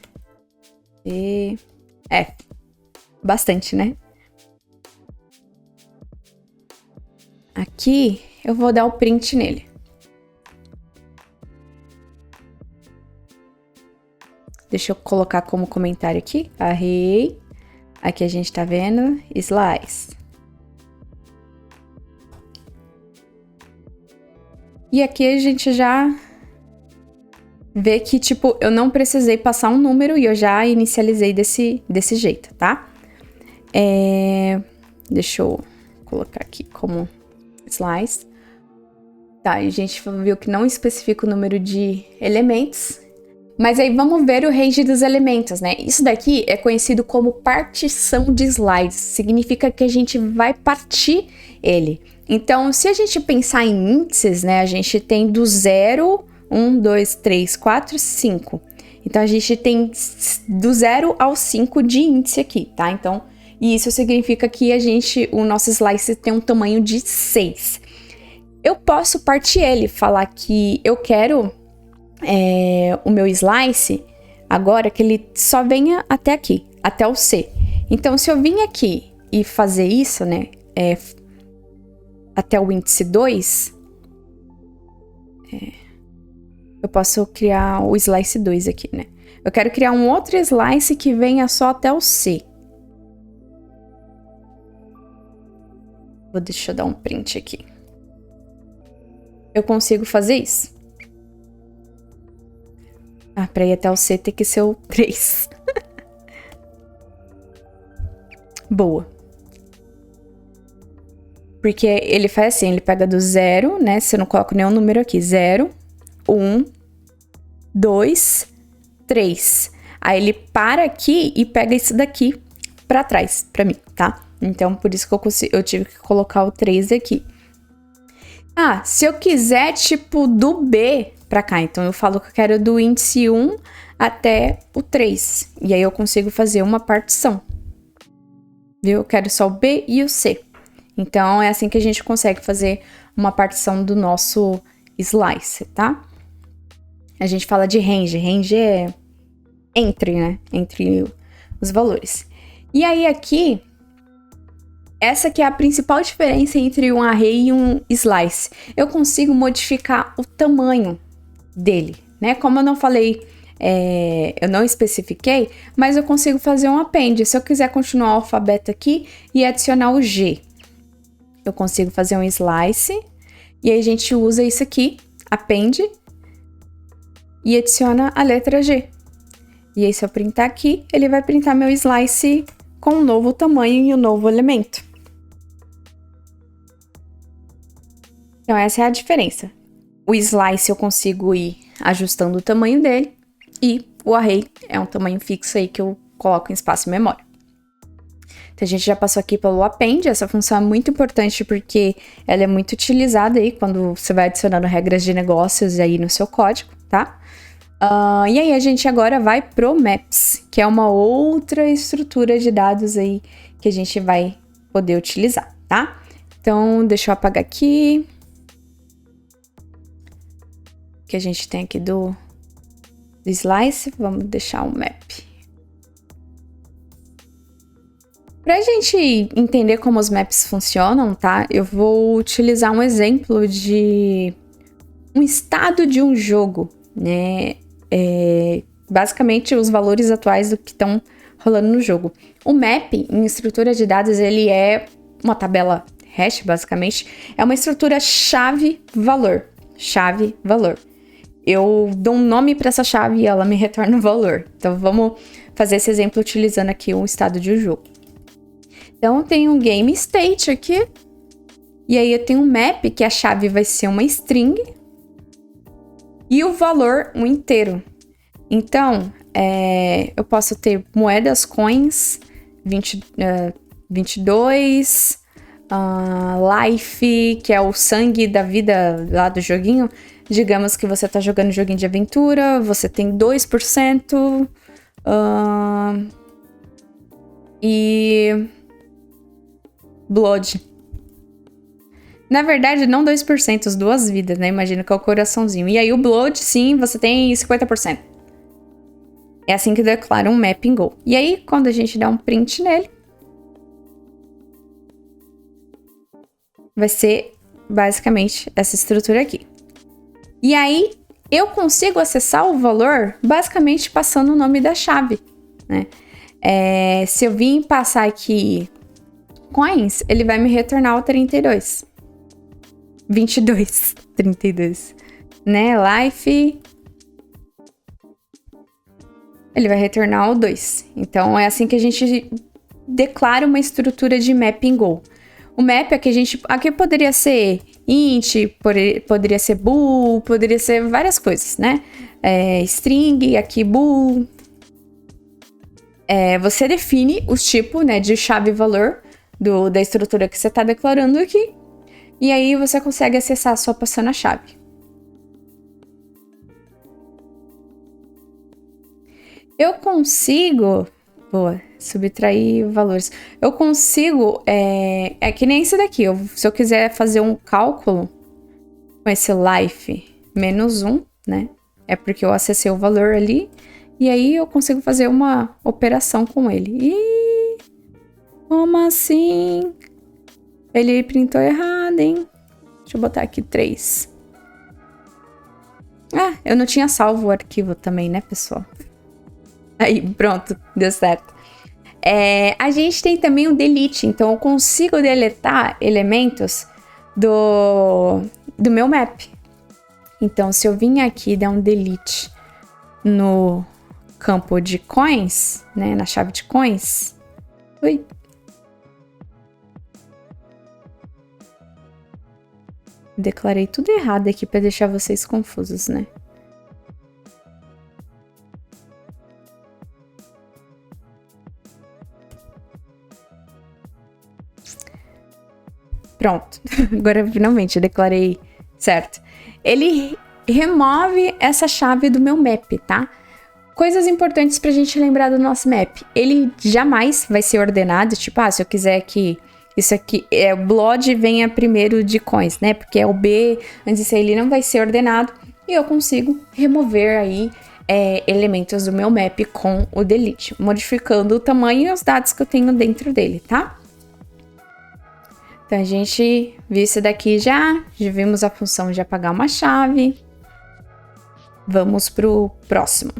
E, F. Bastante, né? Aqui eu vou dar o print nele. Deixa eu colocar como comentário aqui. Array. Aqui a gente tá vendo slice. E aqui a gente já vê que, tipo, eu não precisei passar um número e eu já inicializei desse jeito, tá? Deixa eu colocar aqui como slice. Tá, e a gente viu que não especifica o número de elementos. Mas aí vamos ver o range dos elementos, né? Isso daqui é conhecido como partição de slides. Significa que a gente vai partir ele. Então, se a gente pensar em índices, né? A gente tem do 0, 1, 2, 3, 4, 5. Então, a gente tem do 0 ao 5 de índice aqui, tá? Então, e isso significa que o nosso slice tem um tamanho de 6. Eu posso partir ele, falar que eu quero o meu slice agora que ele só venha até aqui, até o C. Então, se eu vim aqui e fazer isso, né, até o índice 2, eu posso criar o slice 2 aqui, né? Eu quero criar um outro slice que venha só até o C. Deixa eu dar um print aqui. Eu consigo fazer isso? Pra ir até o C tem que ser o 3. Boa. Porque ele faz assim, ele pega do 0, né? Se eu não coloco nenhum número aqui. 0, 1, 2, 3. Aí ele para aqui e pega isso daqui pra trás, pra mim, tá? Então, por isso que eu tive que colocar o 3 aqui. Se eu quiser, tipo, do B pra cá. Então, eu falo que eu quero do índice 1 até o 3. E aí, eu consigo fazer uma partição. Viu? Eu quero só o B e o C. Então, é assim que a gente consegue fazer uma partição do nosso slice, tá? A gente fala de range. Range é entre, né? Entre os valores. E aí, aqui, essa que é a principal diferença entre um array e um slice. Eu consigo modificar o tamanho dele, né? Como eu não falei, eu não especifiquei, mas eu consigo fazer um append. Se eu quiser continuar o alfabeto aqui e adicionar o G, eu consigo fazer um slice, e aí a gente usa isso aqui, append, e adiciona a letra G. E aí se eu printar aqui, ele vai printar meu slice com um novo tamanho e um novo elemento. Então essa é a diferença. O slice eu consigo ir ajustando o tamanho dele e o array é um tamanho fixo aí que eu coloco em espaço e memória. Então a gente já passou aqui pelo append, essa função é muito importante porque ela é muito utilizada aí quando você vai adicionando regras de negócios aí no seu código, tá? E aí a gente agora vai pro maps, que é uma outra estrutura de dados aí que a gente vai poder utilizar, tá? Então deixa eu apagar aqui. Que a gente tem aqui do slice, vamos deixar um map. Pra gente entender como os maps funcionam, tá? Eu vou utilizar um exemplo de um estado de um jogo, né? basicamente os valores atuais do que estão rolando no jogo. O map, em estrutura de dados, ele é uma tabela hash, basicamente. É uma estrutura chave-valor. Chave-valor. Eu dou um nome para essa chave e ela me retorna um valor. Então, vamos fazer esse exemplo utilizando aqui um estado de um jogo. Então, eu tenho um game state aqui. E aí, eu tenho um map, que a chave vai ser uma string. E o valor, um inteiro. Então, eu posso ter moedas, coins, 22, life, que é o sangue da vida lá do joguinho. Digamos que você tá jogando joguinho de aventura, você tem 2%, e blood. Na verdade, não 2%, as 2 vidas, né? Imagina que é o coraçãozinho. E aí o blood, sim, você tem 50%. É assim que declara um mapping goal. E aí, quando a gente dá um print nele, vai ser basicamente essa estrutura aqui. E aí, eu consigo acessar o valor basicamente passando o nome da chave, né? Se eu vim passar aqui coins, ele vai me retornar o 32. 22, 32, né? Life, ele vai retornar o 2. Então, é assim que a gente declara uma estrutura de mapping goal. O map aqui poderia ser int, poderia ser bool, poderia ser várias coisas, né? String, aqui bool. Você define os tipos, né, de chave-valor da estrutura que você está declarando aqui. E aí você consegue acessar só passando a chave. Eu consigo... subtrair valores. Eu consigo... É que nem esse daqui. Se eu quiser fazer um cálculo com esse life menos 1, né? É porque eu acessei o valor ali. E aí eu consigo fazer uma operação com ele. Ih! Como assim? Ele printou errado, hein? Deixa eu botar aqui 3. Eu não tinha salvo o arquivo também, né, pessoal? Aí, pronto, deu certo. A gente tem também o delete, então eu consigo deletar elementos do meu map. Então, se eu vim aqui e der um delete no campo de coins, né, na chave de coins... Ui. Declarei tudo errado aqui para deixar vocês confusos, né? Pronto. Agora, finalmente, eu declarei certo. Ele remove essa chave do meu map, tá? Coisas importantes pra gente lembrar do nosso map. Ele jamais vai ser ordenado, tipo, se eu quiser que isso aqui, o blood venha primeiro de coins, né? Porque é o B, antes disso ele não vai ser ordenado. E eu consigo remover aí elementos do meu map com o delete, modificando o tamanho e os dados que eu tenho dentro dele, tá? Então, a gente viu isso daqui já vimos a função de apagar uma chave. Vamos pro próximo.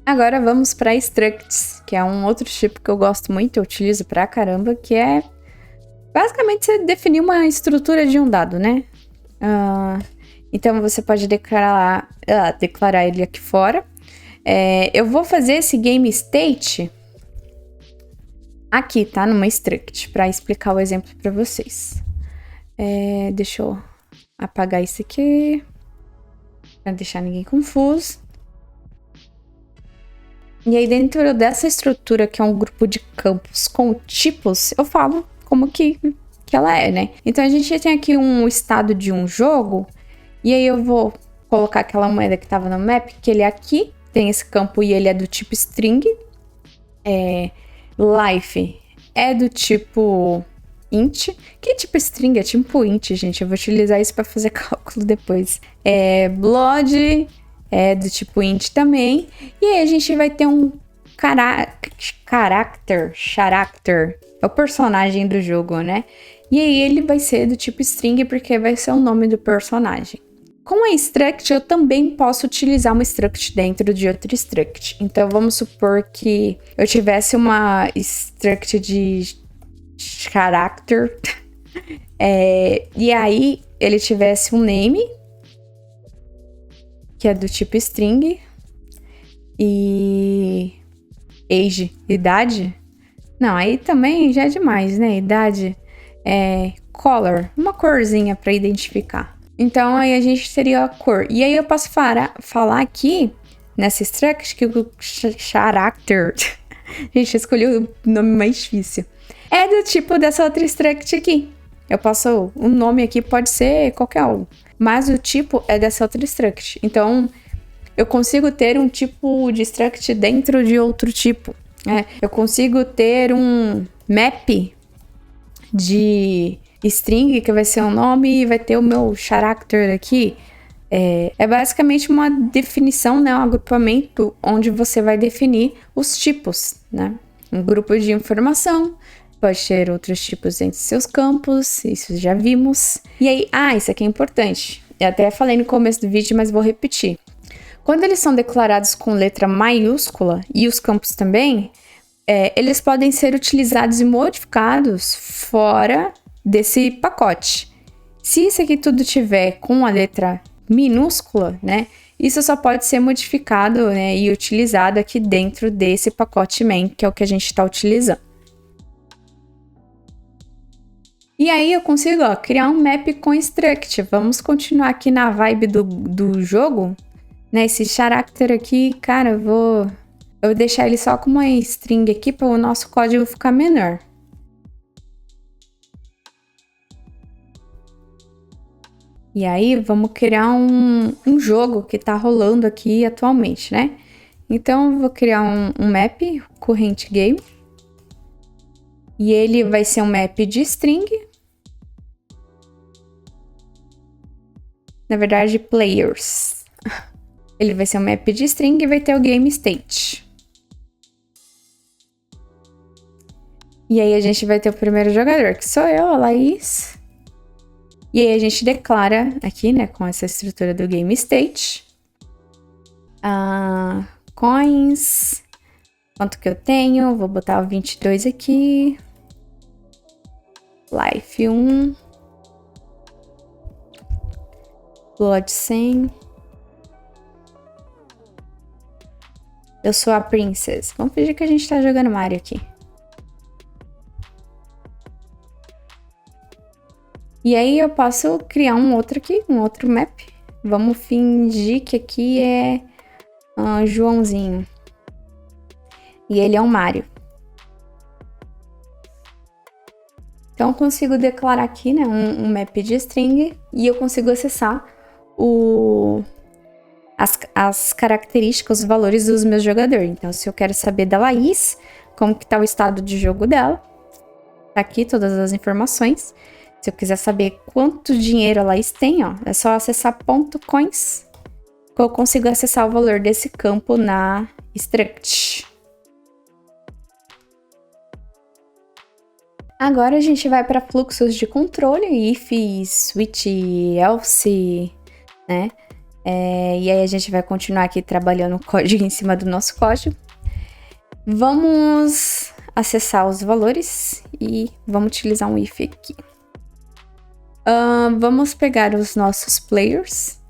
Agora vamos para structs, que é um outro tipo que eu gosto muito, eu utilizo pra caramba, que é basicamente você definir uma estrutura de um dado, né? Então você pode declarar ele aqui fora. Eu vou fazer esse game state aqui, tá? Numa struct, para explicar o exemplo para vocês. Deixa eu apagar isso aqui, para deixar ninguém confuso. E aí, dentro dessa estrutura, que é um grupo de campos com tipos, eu falo como que ela é, né? Então, a gente tem aqui um estado de um jogo, e aí eu vou colocar aquela moeda que estava no map, que ele é aqui, tem esse campo e ele é do tipo string. Life é do tipo int. Que tipo string? É tipo int, gente. Eu vou utilizar isso para fazer cálculo depois. Blood é do tipo int também. E aí a gente vai ter um character. É o personagem do jogo, né? E aí ele vai ser do tipo string porque vai ser o nome do personagem. Com a struct, eu também posso utilizar uma struct dentro de outra struct. Então, vamos supor que eu tivesse uma struct de character, e aí ele tivesse um name, que é do tipo string, e age, idade. Não, aí também já é demais, né? Idade, color, uma corzinha para identificar. Então, aí a gente teria a cor. E aí eu posso falar aqui, nessa struct, que o character... gente, eu escolhi o nome mais difícil. É do tipo dessa outra struct aqui. O nome aqui pode ser qualquer um. Mas o tipo é dessa outra struct. Então, eu consigo ter um tipo de struct dentro de outro tipo. Eu consigo ter um map de string, que vai ser um nome, e vai ter o meu character aqui. É basicamente uma definição, né? Um agrupamento onde você vai definir os tipos, né? Um grupo de informação, pode ter outros tipos entre seus campos, isso já vimos. E aí, isso aqui é importante. Eu até falei no começo do vídeo, mas vou repetir. Quando eles são declarados com letra maiúscula, e os campos também, eles podem ser utilizados e modificados fora desse pacote. Se isso aqui tudo tiver com a letra minúscula, né, isso só pode ser modificado, né, e utilizado aqui dentro desse pacote main, que é o que a gente está utilizando. E aí eu consigo, criar um map com struct. Vamos continuar aqui na vibe do jogo, né, esse character aqui, cara, eu vou deixar ele só com uma string aqui para o nosso código ficar menor. E aí, vamos criar um jogo que tá rolando aqui atualmente, né? Então, eu vou criar um map, corrente game. E ele vai ser um map de string. Na verdade, players. Ele vai ser um map de string e vai ter o game state. E aí, a gente vai ter o primeiro jogador, que sou eu, a Laís. E aí a gente declara aqui, né, com essa estrutura do game state, coins, quanto que eu tenho, vou botar o 22 aqui, life 1, blood 100, eu sou a princess, vamos fingir que a gente tá jogando Mario aqui. E aí eu posso criar um outro map. Vamos fingir que aqui é Joãozinho. E ele é um Mario. Então eu consigo declarar aqui, né, um map de string e eu consigo acessar as características, os valores dos meus jogadores. Então, se eu quero saber da Laís, como que tá o estado de jogo dela, tá aqui todas as informações. Se eu quiser saber quanto dinheiro a Laís tem, é só acessar .coins, que eu consigo acessar o valor desse campo na struct. Agora a gente vai para fluxos de controle, if, switch, else, né? E aí a gente vai continuar aqui trabalhando o código em cima do nosso código. Vamos acessar os valores e vamos utilizar um if aqui. Vamos pegar os nossos players.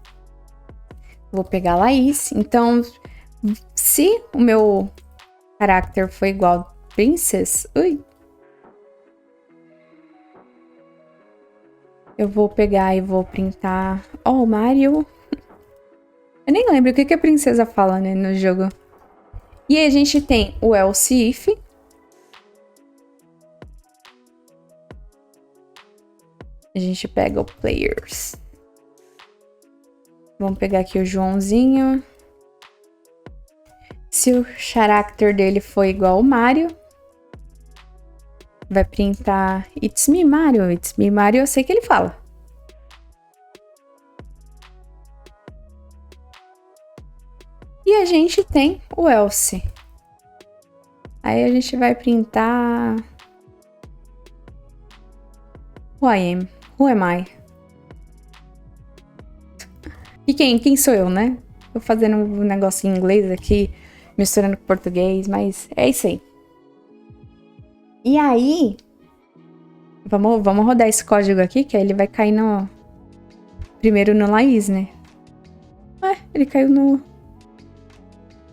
Vou pegar a Laís. Então, se o meu character for igual a princess, eu vou pegar e vou printar o Mario. Eu nem lembro o que a princesa fala, né, no jogo. E aí a gente tem o else if. A gente pega o players. Vamos pegar aqui o Joãozinho. Se o character dele for igual ao Mario, vai printar It's me Mario. It's me Mario, eu sei que ele fala. E a gente tem o else. Aí a gente vai printar Who I am. Who am I? E quem sou eu, né? Tô fazendo um negócio em inglês aqui, misturando com português, mas é isso aí. E aí, vamos rodar esse código aqui, que aí ele vai cair primeiro no Laís, né? Ele caiu no...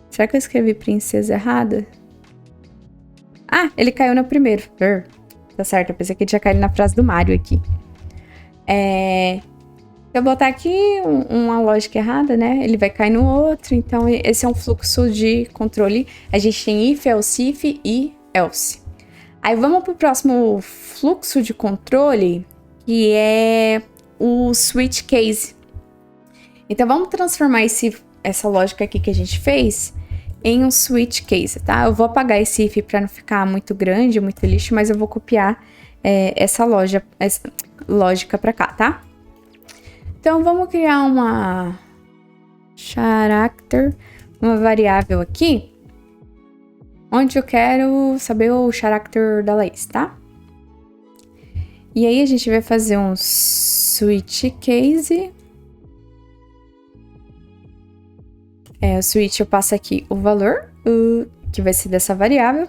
Será que eu escrevi princesa errada? Ele caiu no primeiro. Tá certo, eu pensei que tinha caído na frase do Mario aqui. Se eu botar aqui uma lógica errada, né? Ele vai cair no outro. Então, esse é um fluxo de controle. A gente tem if, else if e else. Aí, vamos pro próximo fluxo de controle, que é o switch case. Então, vamos transformar essa lógica aqui que a gente fez em um switch case, tá? Eu vou apagar esse if para não ficar muito grande, muito lixo, mas eu vou copiar essa lógica para cá, tá? Então, vamos criar uma character, uma variável aqui, onde eu quero saber o character da Laís, tá? E aí, a gente vai fazer um switch case. O switch eu passo aqui o valor, que vai ser dessa variável.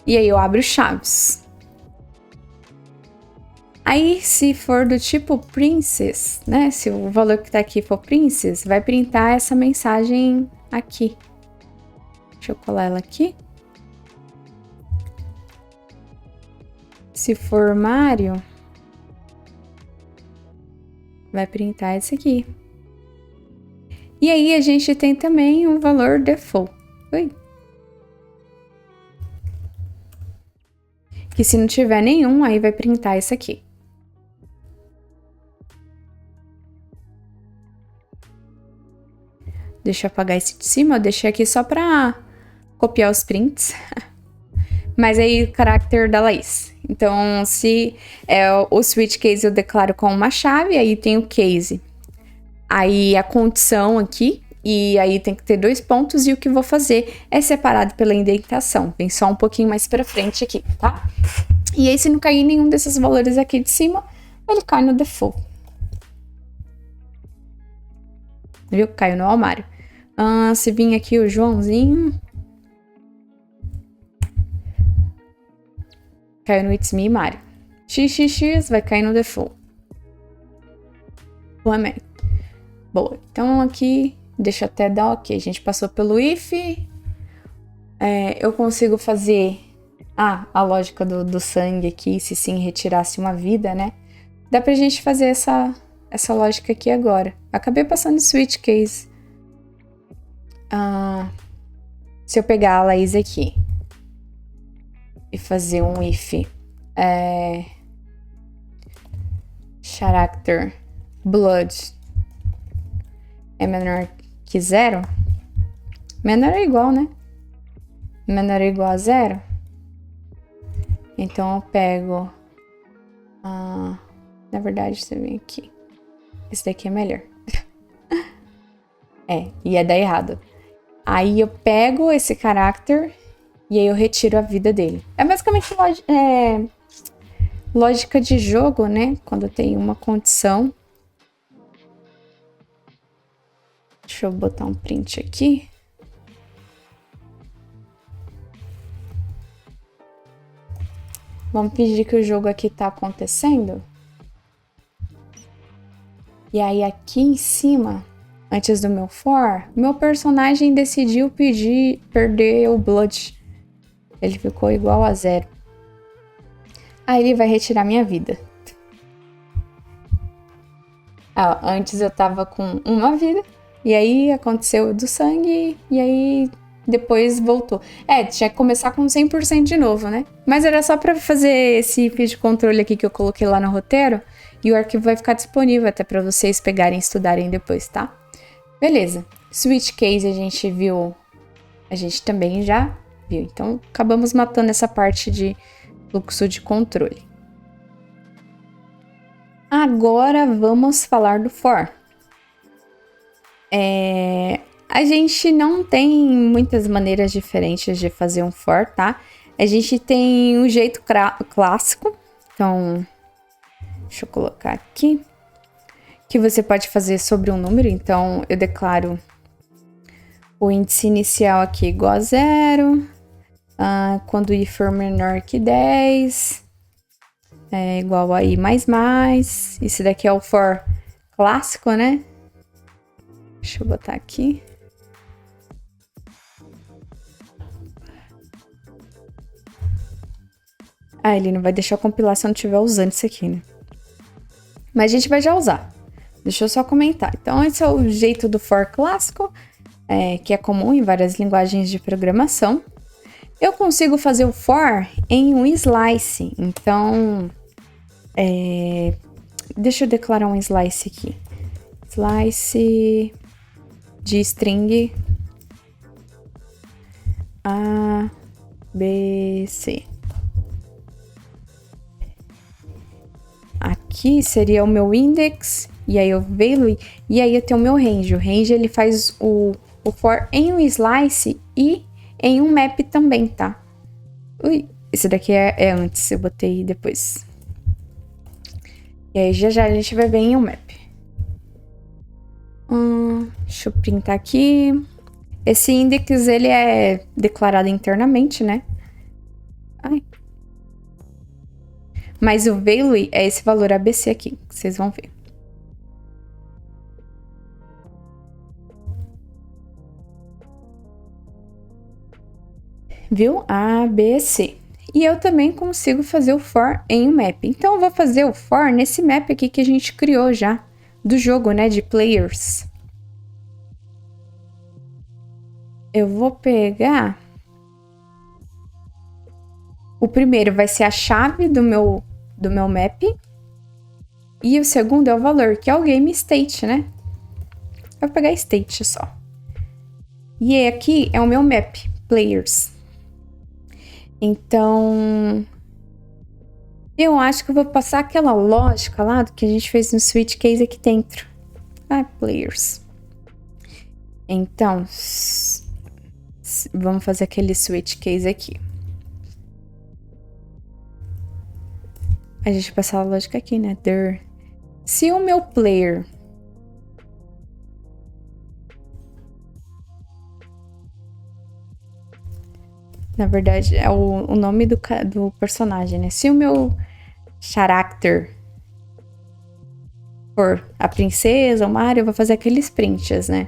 E aí, eu abro chaves. Aí, se for do tipo princess, né? Se o valor que tá aqui for princess, vai printar essa mensagem aqui. Deixa eu colar ela aqui. Se for Mario, vai printar esse aqui. E aí, a gente tem também um valor default. Que se não tiver nenhum, aí vai printar esse aqui. Deixa eu apagar esse de cima, eu deixei aqui só pra copiar os prints. Mas aí o caráter da Laís. Então, se o switch case eu declaro com uma chave, aí tem o case. Aí a condição aqui, e aí tem que ter 2 pontos, e o que eu vou fazer é separado pela indentação. Vem só um pouquinho mais pra frente aqui, tá? E aí, se não cair nenhum desses valores aqui de cima, ele cai no default. Viu? Caiu no armário. Se vir aqui o Joãozinho, caiu no It's Me Mario. XXX vai cair no default. Amém. Boa. Então aqui, deixa eu até dar ok. A gente passou pelo if. Eu consigo fazer a lógica do sangue aqui, se sim retirasse uma vida, né? Dá pra gente fazer essa lógica aqui agora. Acabei passando switch case. Se eu pegar a Laís aqui e fazer um if character blood é menor que 0, menor é igual, né? Menor é igual a 0. Então eu pego na verdade, você vem aqui. Esse daqui é melhor. Ia dar errado. Aí eu pego esse character e aí eu retiro a vida dele. É basicamente lógica de jogo, né? Quando tem uma condição. Deixa eu botar um print aqui. Vamos fingir que o jogo aqui tá acontecendo. E aí aqui em cima, antes do meu for, meu personagem decidiu perder o blood. Ele ficou igual a 0. Aí ele vai retirar minha vida. Antes eu tava com uma vida. E aí aconteceu do sangue. E aí depois voltou. Tinha que começar com 100% de novo, né? Mas era só pra fazer esse if de controle aqui que eu coloquei lá no roteiro. E o arquivo vai ficar disponível até pra vocês pegarem e estudarem depois, tá? Beleza. Switch case a gente viu. A gente também já viu. Então, acabamos matando essa parte de fluxo de controle. Agora vamos falar do for. A gente não tem muitas maneiras diferentes de fazer um for, tá? A gente tem um jeito clássico. Então, deixa eu colocar aqui. que você pode fazer sobre um número. Então, eu declaro o índice inicial aqui igual a 0. Quando i for menor que 10, é igual a i mais. Esse daqui é o for clássico, né? Deixa eu botar aqui. Ele não vai deixar eu compilar se eu não estiver usando isso aqui, né? Mas a gente vai já usar. Deixa eu só comentar. Então, esse é o jeito do for clássico, que é comum em várias linguagens de programação. Eu consigo fazer o for em um slice. Então, deixa eu declarar um slice aqui. Slice de string A, B, C. Aqui seria o meu index, e aí o value, e aí eu tenho o meu range. O range, ele faz o for em um slice e em um map também, tá? Esse daqui é antes, eu botei depois. E aí já a gente vai ver em um map. Deixa eu printar aqui. Esse index, ele é declarado internamente, né? Mas o value é esse valor ABC aqui, que vocês vão ver. Viu? A, B, C. E eu também consigo fazer o for em um map. Então, eu vou fazer o for nesse map aqui que a gente criou já, do jogo, né, de players. Eu vou pegar... O primeiro vai ser a chave do meu map. E o segundo é o valor, que é o game state, né? Eu vou pegar state só. E aqui é o meu map, players. Então, eu acho que eu vou passar aquela lógica lá do que a gente fez no switch case aqui dentro. Players. Então, vamos fazer aquele switch case aqui. A gente passar a lógica aqui, né? Se o meu player... Na verdade, é o nome do personagem, né? Se o meu character for a princesa, o Mario, eu vou fazer aqueles prints, né?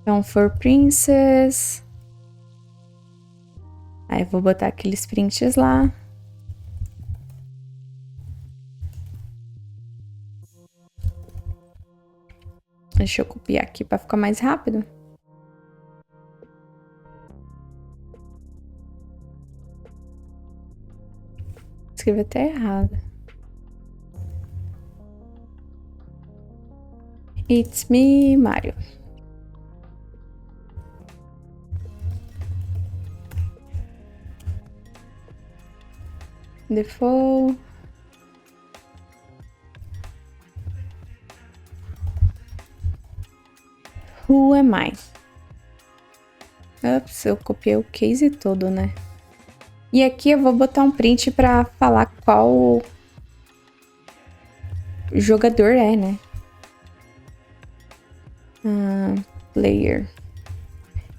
Então, for princess... Aí, eu vou botar aqueles prints lá. Deixa eu copiar aqui para ficar mais rápido. Escrevi até errado. It's me, Mario. Default. Who am I? Ups, eu copiei o case todo, né? E aqui eu vou botar um print para falar qual jogador é, né? Player.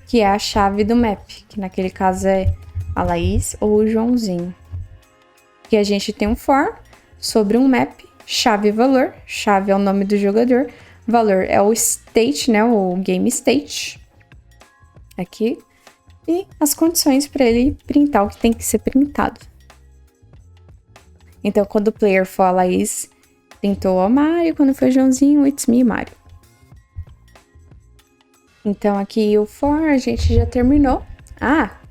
Que é a chave do map. Que naquele caso é a Laís ou o Joãozinho. Que a gente tem um for sobre um map. Chave e valor. Chave é o nome do jogador. Valor é o state, né? O game state. Aqui. E as condições para ele printar o que tem que ser printado. Então, quando o player for a Laís, printou o Mario. Quando foi o Joãozinho, it's me, Mario. Então, aqui o for a gente já terminou.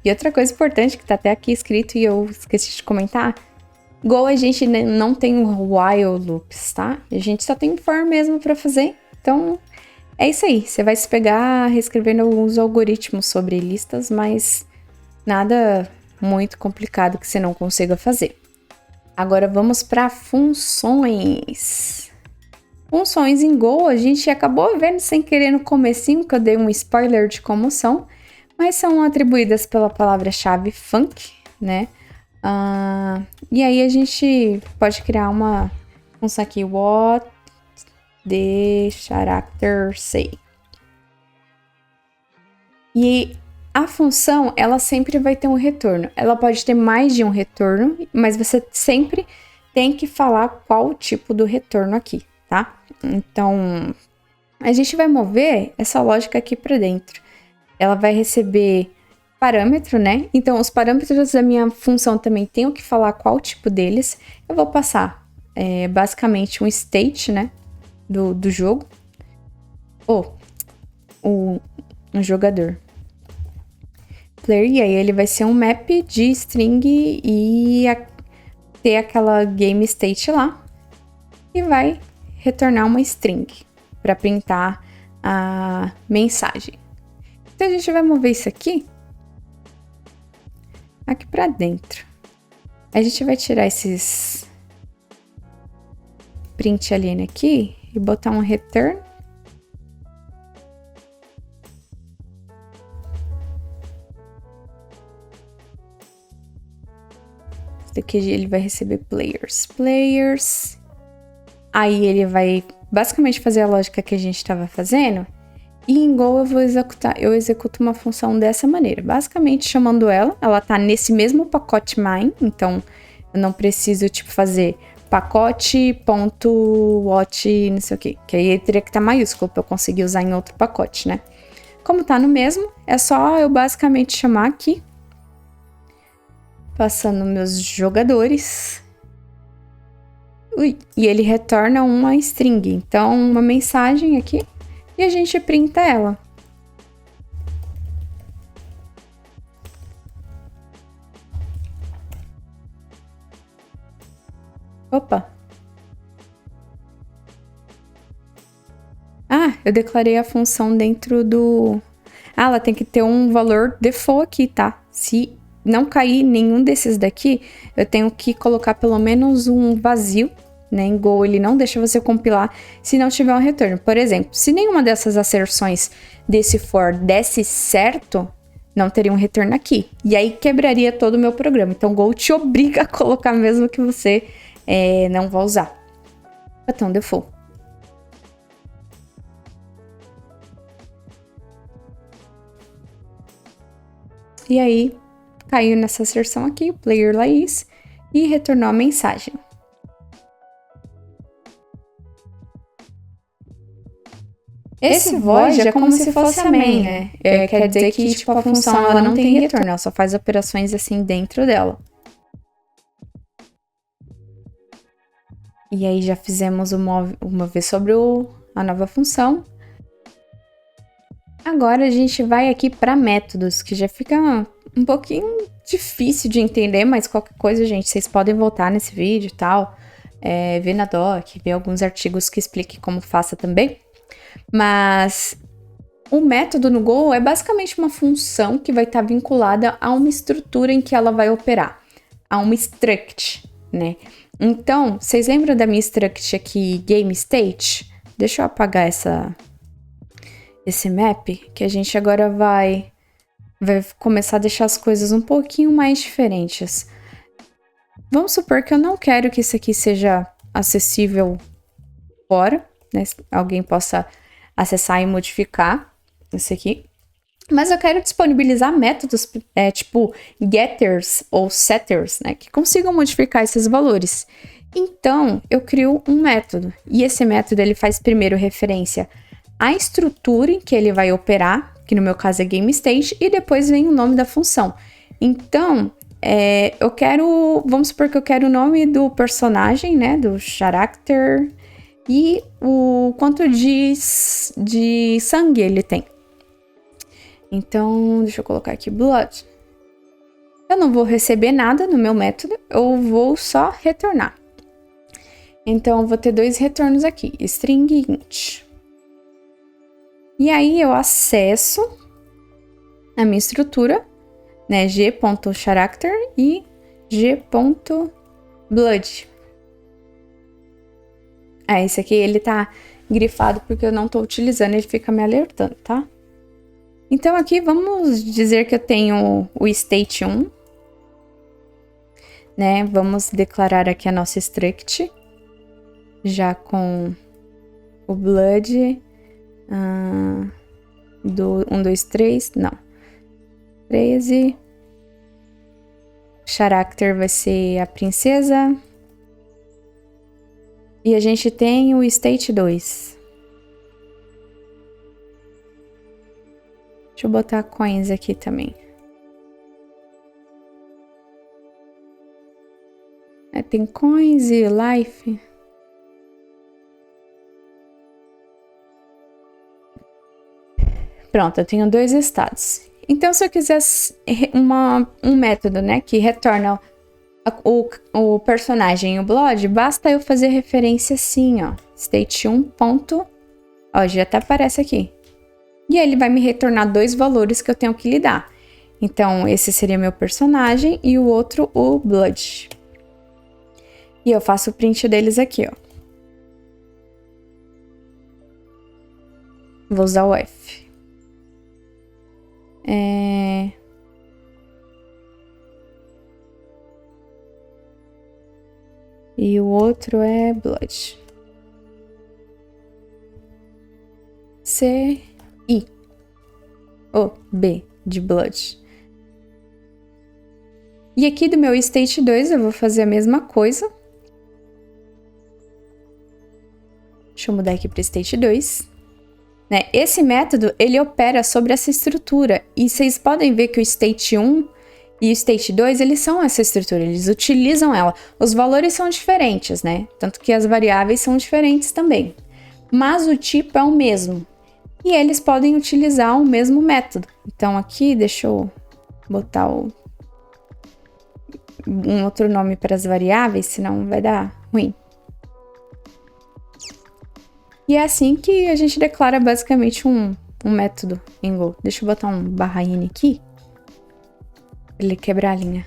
E outra coisa importante que tá até aqui escrito e eu esqueci de comentar. Go a gente não tem while loops, tá? A gente só tem for mesmo para fazer. Então, é isso aí. Você vai se pegar reescrevendo alguns algoritmos sobre listas, mas nada muito complicado que você não consiga fazer. Agora vamos para funções. Funções em Go, a gente acabou vendo sem querer no comecinho, que eu dei um spoiler de como são, mas são atribuídas pela palavra-chave func, né? E aí a gente pode criar uma função aqui, what the character say. E a função, ela sempre vai ter um retorno. Ela pode ter mais de um retorno, mas você sempre tem que falar qual o tipo do retorno aqui, tá? Então, a gente vai mover essa lógica aqui para dentro. Ela vai receber parâmetro, né? Então, os parâmetros da minha função também tenho que falar qual tipo deles. Eu vou passar, basicamente, um state, né? Do jogo. Ou, um jogador. Player, e aí ele vai ser um map de string e ter aquela game state lá. E vai retornar uma string para printar a mensagem. Então, a gente vai mover isso aqui para dentro. A gente vai tirar esses print alien aqui e botar um return. Esse daqui ele vai receber players. Aí ele vai basicamente fazer a lógica que a gente estava fazendo. E em Go eu executo uma função dessa maneira. Basicamente chamando ela tá nesse mesmo pacote main. Então eu não preciso fazer pacote.watch não sei o que. Que aí teria que estar maiúsculo para eu conseguir usar em outro pacote, né? Como tá no mesmo, é só eu basicamente chamar aqui. Passando meus jogadores. E ele retorna uma string. Então, uma mensagem aqui. E a gente printa ela. Opa. Eu declarei a função dentro do... ela tem que ter um valor default aqui, tá? Se não cair nenhum desses daqui, eu tenho que colocar pelo menos um vazio, né? Em Go ele não deixa você compilar se não tiver um retorno. Por exemplo, se nenhuma dessas asserções desse for desse certo, não teria um retorno aqui. E aí quebraria todo o meu programa. Então, Go te obriga a colocar mesmo que você não vá usar. Botão default. E aí, caiu nessa asserção aqui, o player Laís, e retornou a mensagem. Esse void é como se fosse a main, né? Quer dizer que a função ela não tem retorno, ela só faz operações assim dentro dela. E aí já fizemos o mover sobre a nova função. Agora a gente vai aqui para métodos, que já fica um pouquinho difícil de entender, mas qualquer coisa, gente, vocês podem voltar nesse vídeo e tal, ver na doc, ver alguns artigos que expliquem como faça também. Mas o método no Go é basicamente uma função que vai estar vinculada a uma estrutura em que ela vai operar, a uma struct, né? Então, vocês lembram da minha struct aqui, GameState? Deixa eu apagar esse map, que a gente agora vai começar a deixar as coisas um pouquinho mais diferentes. Vamos supor que eu não quero que isso aqui seja acessível fora, né? Alguém possa acessar e modificar isso aqui. Mas eu quero disponibilizar métodos, tipo getters ou setters, né? Que consigam modificar esses valores. Então, eu crio um método. E esse método, ele faz primeiro referência à estrutura em que ele vai operar, que no meu caso é GameState, e depois vem o nome da função. Então, vamos supor que eu quero o nome do personagem, né? Do character e o quanto de sangue ele tem. Então, deixa eu colocar aqui blood. Eu não vou receber nada no meu método, eu vou só retornar. Então, eu vou ter dois retornos aqui, string e int. E aí, eu acesso a minha estrutura, né, g.character e g.blood. Esse aqui, ele tá grifado porque eu não tô utilizando, ele fica me alertando, tá? Então, aqui, vamos dizer que eu tenho o state 1, né? Vamos declarar aqui a nossa struct. já com o Blood do 1, 2, 3, não. 13. Character vai ser a princesa. E a gente tem o State 2. Deixa eu botar coins aqui também. Tem coins e life. Pronto, eu tenho 2 estados. Então, se eu quiser um método, né, que retorna o personagem e o Blood, basta eu fazer referência assim, ó. State 1 ponto... Ó, já até aparece aqui. E aí ele vai me retornar 2 valores que eu tenho que lidar. Então, esse seria meu personagem e o outro o Blood. E eu faço o print deles aqui, ó. Vou usar o F. E o outro é Blood. C, I. O, B, de Blood. E aqui do meu State 2 eu vou fazer a mesma coisa. Deixa eu mudar aqui para State 2. Né? Esse método, ele opera sobre essa estrutura. E vocês podem ver que o State 1 e o State 2, eles são essa estrutura, eles utilizam ela. Os valores são diferentes, né? Tanto que as variáveis são diferentes também. Mas o tipo é o mesmo. E eles podem utilizar o mesmo método. Então aqui, deixa eu botar um outro nome para as variáveis, senão vai dar ruim. E é assim que a gente declara basicamente um método em Go. Deixa eu botar um _in aqui. Pra ele quebrar a linha.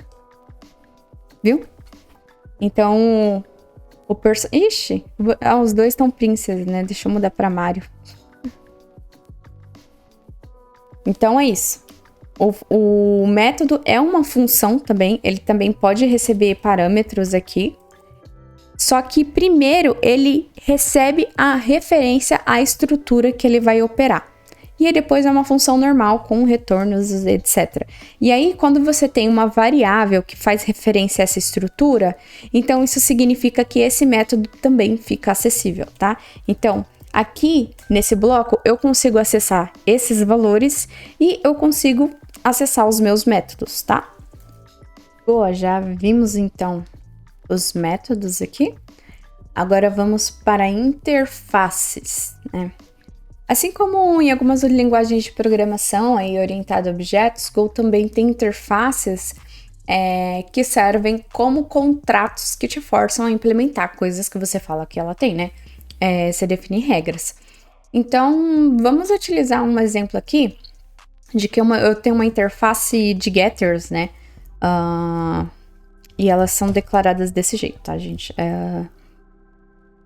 Viu? Então, Ixi, os dois estão princess, né? Deixa eu mudar pra Mario. Então é isso. O método é uma função também. Ele também pode receber parâmetros aqui. Só que primeiro ele recebe a referência à estrutura que ele vai operar. E aí depois é uma função normal com retornos, etc. E aí quando você tem uma variável que faz referência a essa estrutura, então isso significa que esse método também fica acessível, tá? Então aqui nesse bloco eu consigo acessar esses valores e eu consigo acessar os meus métodos, tá? Boa, já vimos então os métodos aqui. Agora vamos para interfaces, né? Assim como em algumas linguagens de programação aí orientada a objetos, Go também tem interfaces que servem como contratos que te forçam a implementar coisas que você fala que ela tem, né? Você define regras. Então, vamos utilizar um exemplo aqui de que eu tenho uma interface de getters, né? E elas são declaradas desse jeito, tá, gente?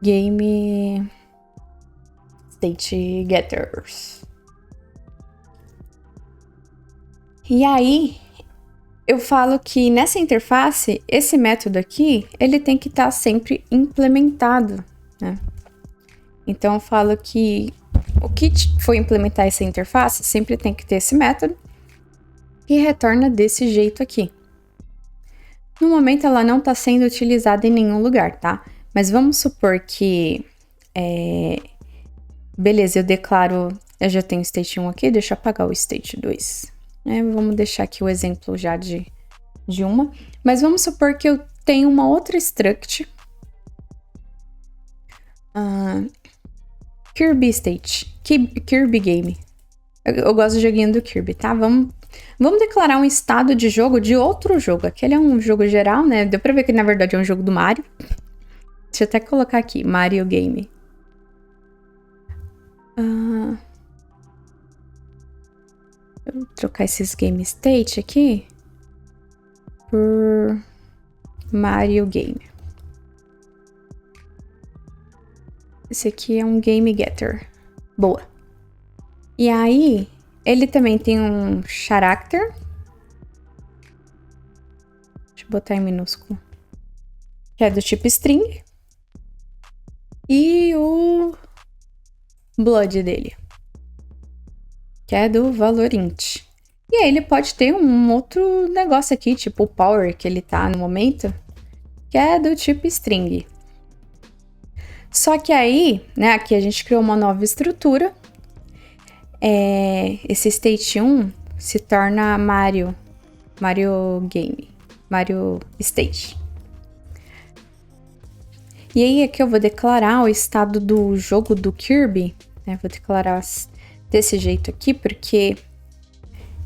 Game State Getters. E aí, eu falo que nessa interface, esse método aqui, ele tem que estar sempre implementado, né? Então, eu falo que o que for implementar essa interface sempre tem que ter esse método e retorna desse jeito aqui. No momento, ela não está sendo utilizada em nenhum lugar, tá? Mas vamos supor que... Beleza, eu declaro... Eu já tenho State 1 aqui, deixa eu apagar o State 2. Vamos deixar aqui o exemplo já de uma. Mas vamos supor que eu tenho uma outra struct. Kirby State. Kirby Game. Eu gosto do joguinho do Kirby, tá? Vamos declarar um estado de jogo de outro jogo. Aquele é um jogo geral, né? Deu pra ver que na verdade é um jogo do Mario. Deixa eu até colocar aqui, Mario Game. Eu vou trocar esses Game State aqui por Mario Game. Esse aqui é um Game Getter. Boa. E aí, ele também tem um character. Deixa eu botar em minúsculo. Que é do tipo string. e o blood dele, que é do valor int. E aí ele pode ter um outro negócio aqui, tipo o power que ele tá no momento, que é do tipo string. Só que aí, né, aqui a gente criou uma nova estrutura. Esse state 1 se torna Mario Game, Mario State. E aí aqui eu vou declarar o estado do jogo do Kirby, né? Vou declarar desse jeito aqui, porque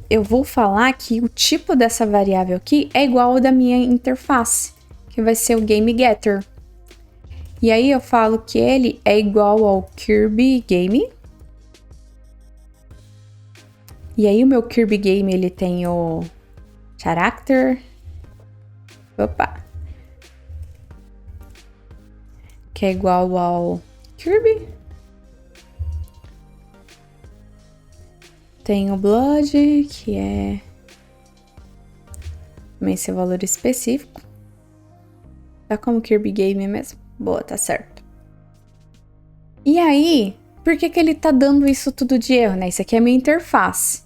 eu vou falar que o tipo dessa variável aqui é igual ao da minha interface, que vai ser o GameGetter. E aí eu falo que ele é igual ao Kirby Game. E aí o meu Kirby Game, ele tem o character. Opa! Que é igual ao Kirby. Tem o Blood, que é também esse valor específico. Tá como Kirby Game mesmo? Boa, tá certo. E aí, por que ele tá dando isso tudo de erro, né? Isso aqui é a minha interface.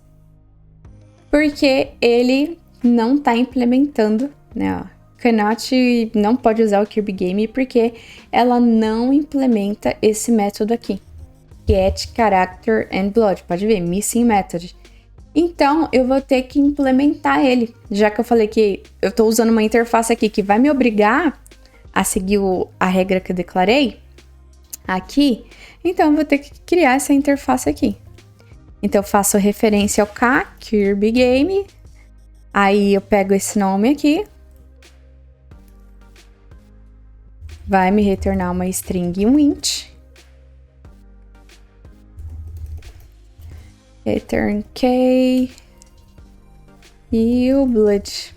Porque ele não tá implementando, né? Cannot não pode usar o Kirby Game porque ela não implementa esse método aqui. Get Character and Blood. Pode ver, Missing Method. Então, eu vou ter que implementar ele. Já que eu falei que eu tô usando uma interface aqui que vai me obrigar a seguir a regra que eu declarei aqui, então eu vou ter que criar essa interface aqui. Então, eu faço referência ao K, Kirby Game. Aí, eu pego esse nome aqui. Vai me retornar uma string e um int. Return K. E o Blood.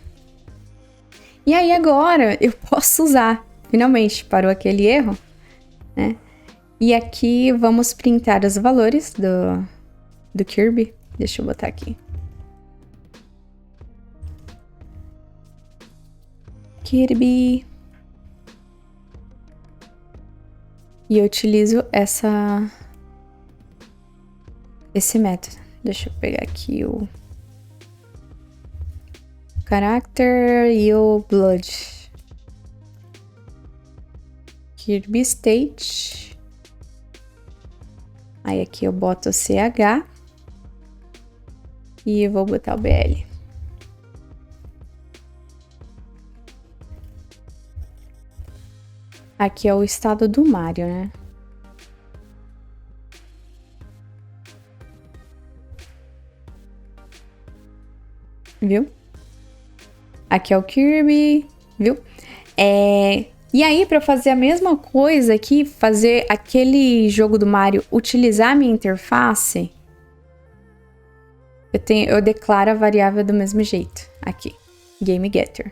E aí, agora, eu posso usar. Finalmente, parou aquele erro, né? E aqui, vamos printar os valores do Kirby. Deixa eu botar aqui. Kirby. E eu utilizo esse método. Deixa eu pegar aqui o character e o blood. Kirby state. Aí aqui eu boto o CH. E eu vou botar o BL. Aqui é o estado do Mario, né? Viu? Aqui é o Kirby, viu? E aí, para fazer a mesma coisa aqui, fazer aquele jogo do Mario utilizar a minha interface, eu declaro a variável do mesmo jeito. Aqui, GameGetter.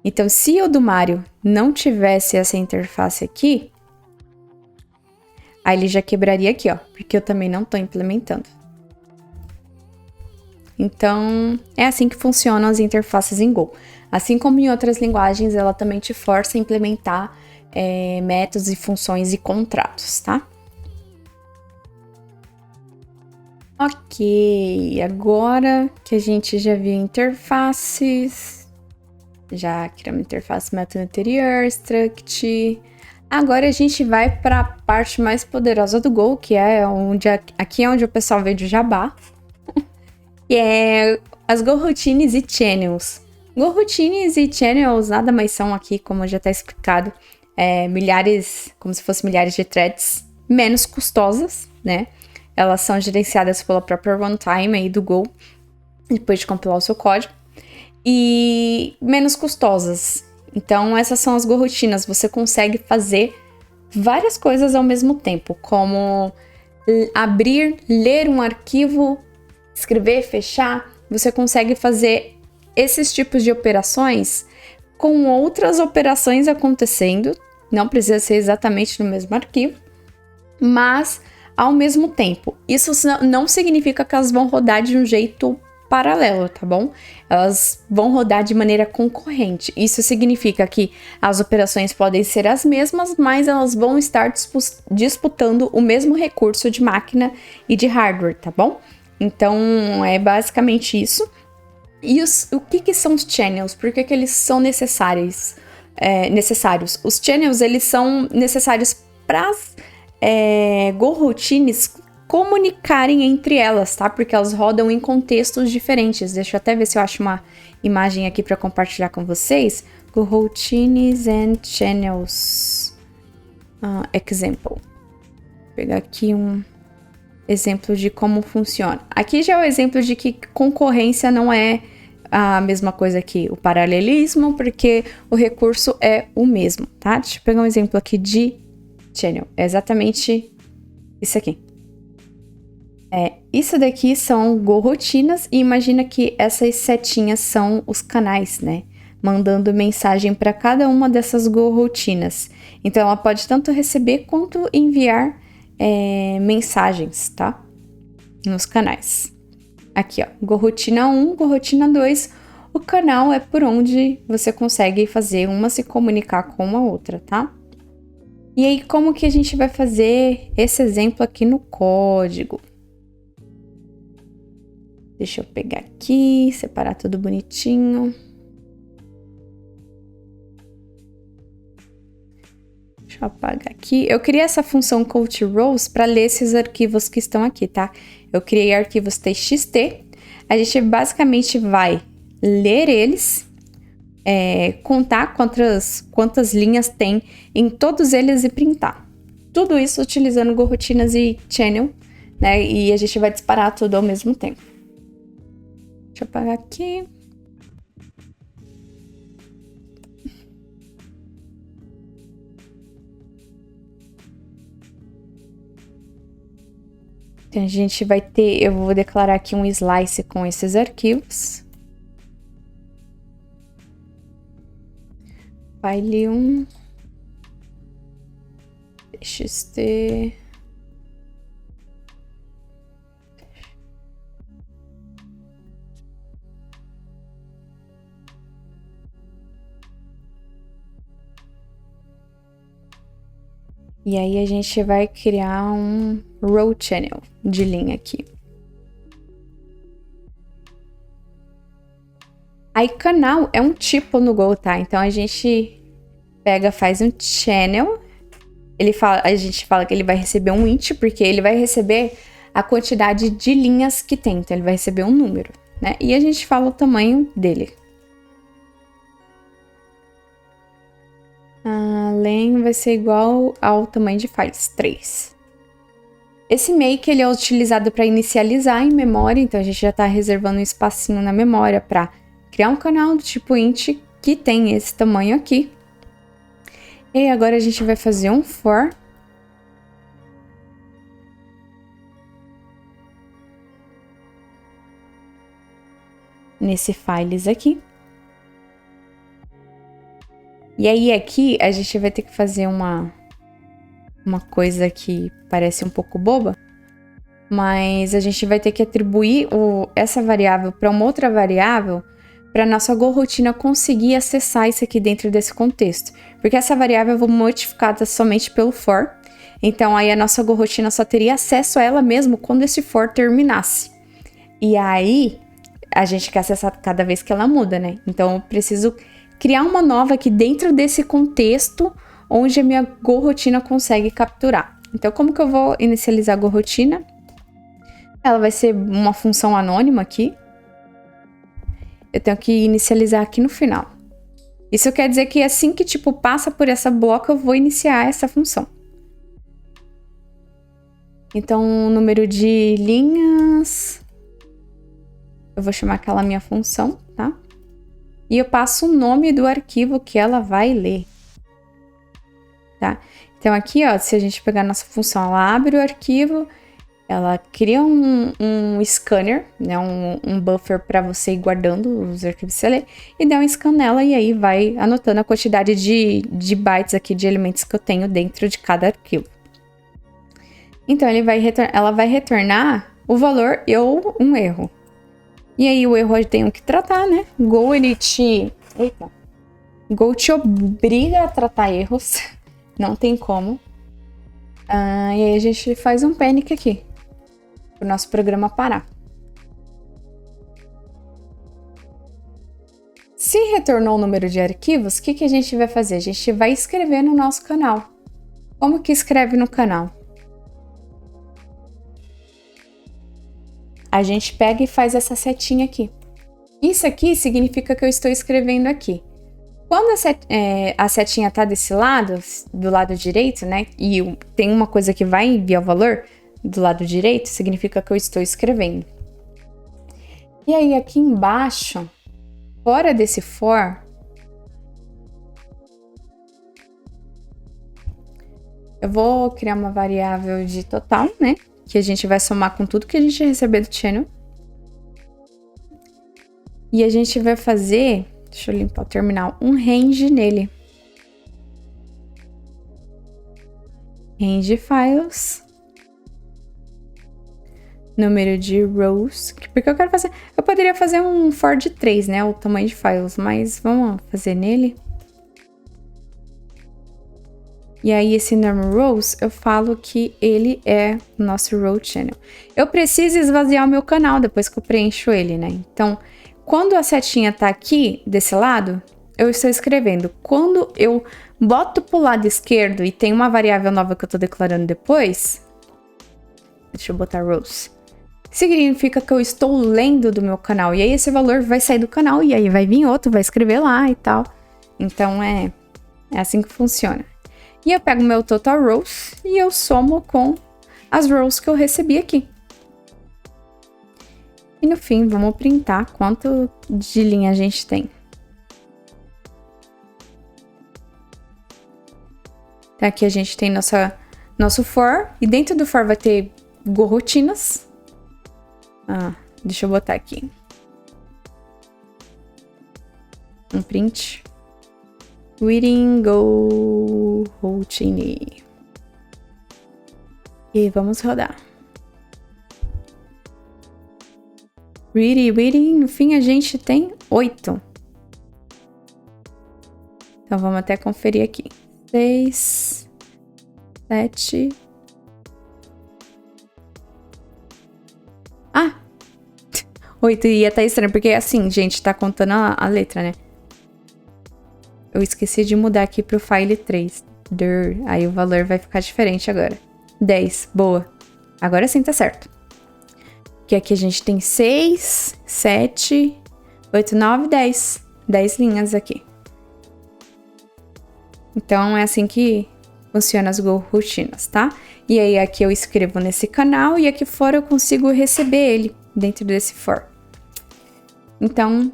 Então, se o do Mario não tivesse essa interface aqui, aí ele já quebraria aqui, ó, porque eu também não tô implementando. Então, é assim que funcionam as interfaces em Go. Assim como em outras linguagens, ela também te força a implementar métodos e funções e contratos, tá? Ok, agora que a gente já viu interfaces, já criamos interface método anterior, struct. Agora a gente vai para a parte mais poderosa do Go, que é aqui é onde o pessoal vende o jabá. Que é as GoRoutines e Channels. GoRoutines e Channels nada mais são aqui, como já está explicado, como se fossem milhares de threads menos custosas, né? Elas são gerenciadas pela própria runtime aí do Go, depois de compilar o seu código, e menos custosas. Então, essas são as GoRoutinas. Você consegue fazer várias coisas ao mesmo tempo, como abrir, ler um arquivo, escrever, fechar. Você consegue fazer esses tipos de operações com outras operações acontecendo. Não precisa ser exatamente no mesmo arquivo, mas ao mesmo tempo. Isso não significa que elas vão rodar de um jeito paralelo, tá bom? Elas vão rodar de maneira concorrente. Isso significa que as operações podem ser as mesmas, mas elas vão estar disputando o mesmo recurso de máquina e de hardware, tá bom? Então, é basicamente isso. E o que são os channels? Por que eles são necessários? Os channels, eles são necessários para as coroutines comunicarem entre elas, tá? Porque elas rodam em contextos diferentes. Deixa eu até ver se eu acho uma imagem aqui para compartilhar com vocês. Coroutines and channels. Example. Vou pegar aqui um exemplo de como funciona. Aqui já é o exemplo de que concorrência não é a mesma coisa que o paralelismo, porque o recurso é o mesmo, tá? Deixa eu pegar um exemplo aqui de channel. É exatamente isso aqui. Isso daqui são coroutinas e imagina que essas setinhas são os canais, né? Mandando mensagem para cada uma dessas coroutinas. Então, ela pode tanto receber quanto enviar mensagens, tá? Nos canais. Aqui, ó, coroutina 1, coroutina 2. O canal é por onde você consegue fazer uma se comunicar com a outra, tá? E aí, como que a gente vai fazer esse exemplo aqui no código? Deixa eu pegar aqui, separar tudo bonitinho. Deixa eu apagar aqui. Eu criei essa função countRows para ler esses arquivos que estão aqui, tá? Eu criei arquivos txt. A gente basicamente vai ler eles, contar quantas linhas tem em todos eles e printar. Tudo isso utilizando coroutinas e channel, né? E a gente vai disparar tudo ao mesmo tempo. Deixa eu apagar aqui. Então, a gente vai ter... Eu vou declarar aqui um slice com esses arquivos. File 1. txt. E aí a gente vai criar um row channel de linha aqui. Aí canal é um tipo no Go, tá? Então a gente faz um channel. A gente fala que ele vai receber um int, porque ele vai receber a quantidade de linhas que tem. Então ele vai receber um número, né? E a gente fala o tamanho dele. Len vai ser igual ao tamanho de files, 3. Esse make ele é utilizado para inicializar em memória, então a gente já está reservando um espacinho na memória para criar um canal do tipo int que tem esse tamanho aqui. E agora a gente vai fazer um for. Nesse files aqui. E aí aqui a gente vai ter que fazer uma coisa que parece um pouco boba, mas a gente vai ter que atribuir essa variável para uma outra variável para nossa coroutine conseguir acessar isso aqui dentro desse contexto. Porque essa variável eu vou modificada somente pelo for, então aí a nossa coroutine só teria acesso a ela mesmo quando esse for terminasse. E aí a gente quer acessar cada vez que ela muda, né? Então eu preciso criar uma nova aqui dentro desse contexto onde a minha coroutine consegue capturar. Então, como que eu vou inicializar a coroutine? Ela vai ser uma função anônima aqui. Eu tenho que inicializar aqui no final. Isso quer dizer que assim que tipo passa por essa bloco, eu vou iniciar essa função. Então, o número de linhas... Eu vou chamar aquela minha função, tá? E eu passo o nome do arquivo que ela vai ler. Tá? Então aqui, ó, se a gente pegar a nossa função, ela abre o arquivo, ela cria um scanner, né, um buffer para você ir guardando os arquivos que você lê, e dá um scan nela e aí vai anotando a quantidade de bytes aqui de elementos que eu tenho dentro de cada arquivo. Então ela vai retornar o valor ou um erro. E aí o erro eu tenho que tratar, né? Go, ele te... Eita. Go te obriga a tratar erros. Não tem como. E aí a gente faz um panic aqui. Pro nosso programa parar. Se retornou o número de arquivos, o que a gente vai fazer? A gente vai escrever no nosso canal. Como que escreve no canal? A gente pega e faz essa setinha aqui. Isso aqui significa que eu estou escrevendo aqui. Quando a setinha tá desse lado, do lado direito, né? E tem uma coisa que vai enviar o valor do lado direito, significa que eu estou escrevendo. E aí aqui embaixo, fora desse for, eu vou criar uma variável de total, né? Que a gente vai somar com tudo que a gente receber do channel. E a gente vai fazer, deixa eu limpar o terminal, um range nele. Range files. Número de rows. Porque eu quero fazer... Eu poderia fazer um for de 3, né? O tamanho de files. Mas vamos fazer nele. E aí, esse num rows, eu falo que ele é o nosso row channel. Eu preciso esvaziar o meu canal depois que eu preencho ele, né? Então, quando a setinha tá aqui, desse lado, eu estou escrevendo. Quando eu boto pro lado esquerdo e tem uma variável nova que eu tô declarando depois... Deixa eu botar rows. Significa que eu estou lendo do meu canal. E aí, esse valor vai sair do canal e aí vai vir outro, vai escrever lá e tal. Então, é assim que funciona. E eu pego meu total rows e eu somo com as rows que eu recebi aqui. E no fim, vamos printar quanto de linha a gente tem. Então, aqui a gente tem nosso for. E dentro do for vai ter go rotinas. Deixa eu botar aqui. Um print. Reading go routine. E vamos rodar. Reading. No fim a gente tem 8. Então vamos até conferir aqui. 6, 7. 8 ia tá estranho, porque assim, gente, tá contando a letra, né? Eu esqueci de mudar aqui pro file 3. Aí o valor vai ficar diferente agora. 10, boa. Agora sim tá certo. Que aqui a gente tem 6, 7, 8, 9, 10. 10 linhas aqui. Então é assim que funciona as Go rotinas, tá? E aí aqui eu escrevo nesse canal e aqui fora eu consigo receber ele dentro desse for. Então,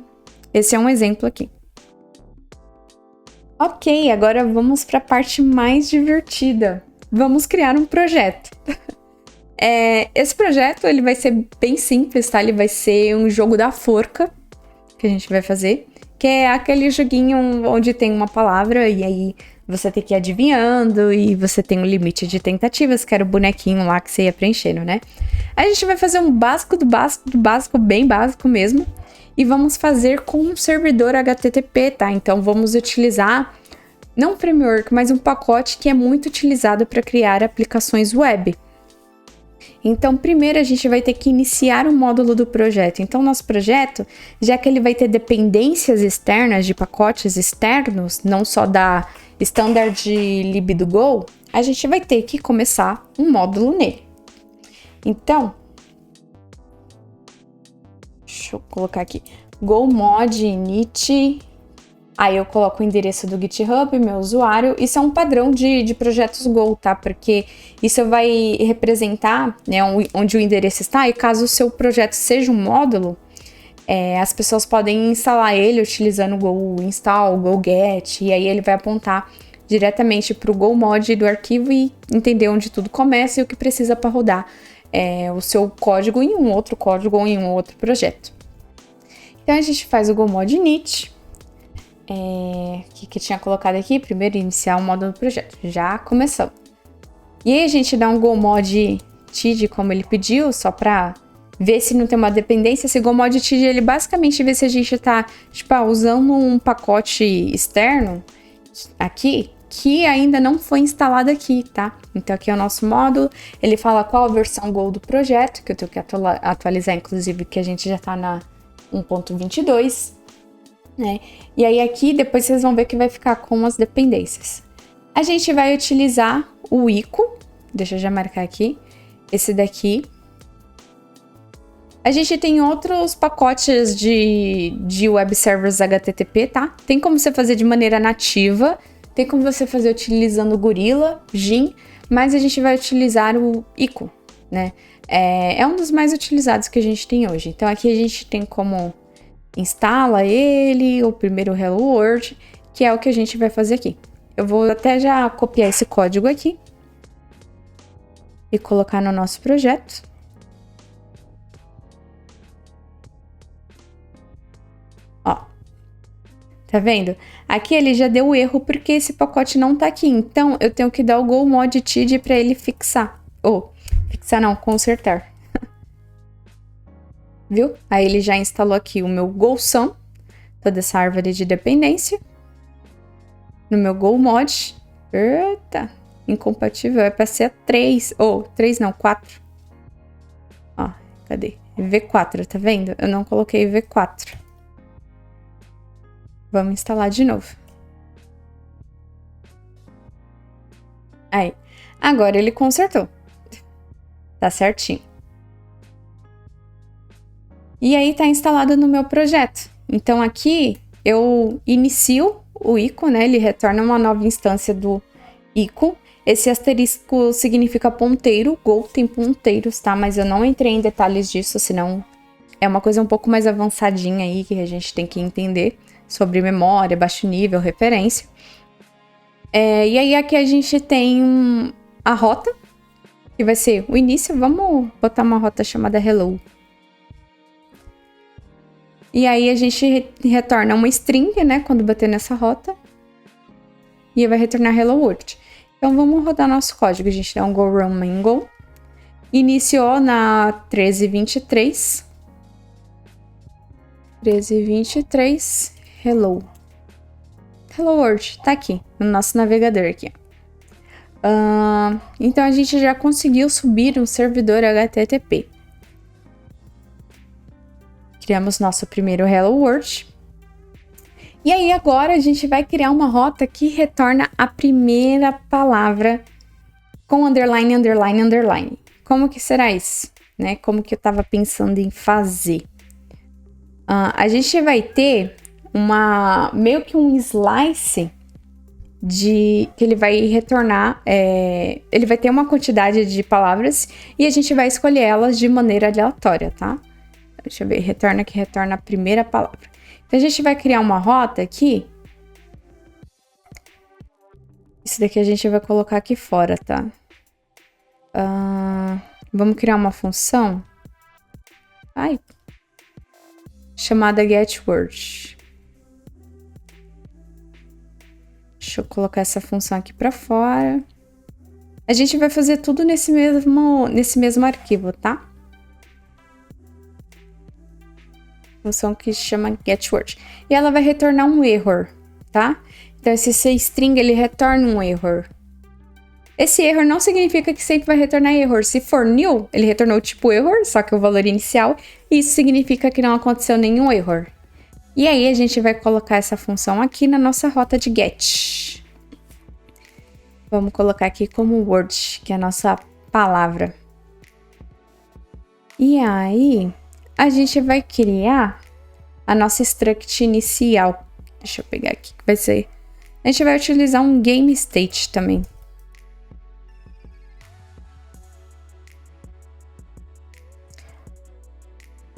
esse é um exemplo aqui. Ok, agora vamos para a parte mais divertida. Vamos criar um projeto. Esse projeto ele vai ser bem simples, tá? Ele vai ser um jogo da forca que a gente vai fazer, que é aquele joguinho onde tem uma palavra e aí você tem que ir adivinhando e você tem um limite de tentativas, que era o bonequinho lá que você ia preenchendo, né? A gente vai fazer um básico do básico, do básico, bem básico mesmo. E vamos fazer com um servidor HTTP, tá? Então vamos utilizar, não um framework, mas um pacote que é muito utilizado para criar aplicações web. Então, primeiro a gente vai ter que iniciar o módulo do projeto. Então, nosso projeto, já que ele vai ter dependências externas de pacotes externos, não só da standard lib do Go, a gente vai ter que começar um módulo nele. Então, deixa eu colocar aqui, go mod init, aí eu coloco o endereço do GitHub, meu usuário. Isso é um padrão de projetos Go, tá? Porque isso vai representar, né, onde o endereço está, e caso o seu projeto seja um módulo, as pessoas podem instalar ele utilizando o Go install, Go get, e aí ele vai apontar diretamente para o Go mod do arquivo e entender onde tudo começa e o que precisa para rodar o seu código em um outro código ou em um outro projeto. Então a gente faz o go mod init, que tinha colocado aqui, primeiro iniciar o módulo do projeto. Já começou. E aí a gente dá um go mod tid como ele pediu, só para ver se não tem uma dependência. Esse GoModTD, ele basicamente vê se a gente tá, tipo, usando um pacote externo aqui, que ainda não foi instalado aqui, tá? Então aqui é o nosso módulo, ele fala qual a versão Go do projeto, que eu tenho que atualizar, inclusive, que a gente já tá na 1.22, né? E aí aqui, depois vocês vão ver que vai ficar com as dependências. A gente vai utilizar o ICO, deixa eu já marcar aqui, esse daqui. A gente tem outros pacotes de web servers HTTP, tá? Tem como você fazer de maneira nativa, tem como você fazer utilizando o Gorilla, Gin, mas a gente vai utilizar o ICO, né? É um dos mais utilizados que a gente tem hoje. Então aqui a gente tem como instala ele, o primeiro Hello World, que é o que a gente vai fazer aqui. Eu vou até já copiar esse código aqui e colocar no nosso projeto. Ó, tá vendo? Aqui ele já deu o erro porque esse pacote não tá aqui. Então, eu tenho que dar o GoModTD para ele fixar. Fixar não, consertar. Viu? Aí ele já instalou aqui o meu GoSum, toda essa árvore de dependência. No meu GoMod. Eita, incompatível. É para ser 3. 3 não, 4. Ó, cadê? V4, tá vendo? Eu não coloquei V4. Vamos instalar de novo. Aí. Agora ele consertou. Tá certinho. E aí tá instalado no meu projeto. Então aqui eu inicio o ICO, né? Ele retorna uma nova instância do ICO. Esse asterisco significa ponteiro. Go tem ponteiros, tá? Mas eu não entrei em detalhes disso, senão é uma coisa um pouco mais avançadinha aí que a gente tem que entender sobre memória, baixo nível, referência. E aí aqui a gente tem a rota, que vai ser o início. Vamos botar uma rota chamada Hello. E aí a gente retorna uma string, né, quando bater nessa rota. E vai retornar Hello World. Então vamos rodar nosso código. A gente dá um go run main go. Iniciou na 1323. 1323. Hello. Hello World. Tá aqui, no nosso navegador aqui. Então a gente já conseguiu subir um servidor HTTP. Criamos nosso primeiro Hello World. E aí agora a gente vai criar uma rota que retorna a primeira palavra com underline, underline, underline. Como que será isso? Né? Como que eu tava pensando em fazer? A gente vai ter meio que um slice que ele vai retornar, ele vai ter uma quantidade de palavras e a gente vai escolher elas de maneira aleatória, tá? Deixa eu ver, retorna que retorna a primeira palavra. Então a gente vai criar uma rota aqui. Isso daqui a gente vai colocar aqui fora, tá? Vamos criar uma função. Chamada getWord. Deixa eu colocar essa função aqui para fora. A gente vai fazer tudo nesse mesmo arquivo, tá? Função que se chama getWord. E ela vai retornar um error, tá? Então, esse string, ele retorna um error. Esse error não significa que sempre vai retornar error. Se for new, ele retornou o tipo error, só que o valor inicial. E isso significa que não aconteceu nenhum error. E aí, a gente vai colocar essa função aqui na nossa rota de get. Vamos colocar aqui como word, que é a nossa palavra. E aí, a gente vai criar a nossa struct inicial. Deixa eu pegar aqui, que vai ser... A gente vai utilizar um game state também.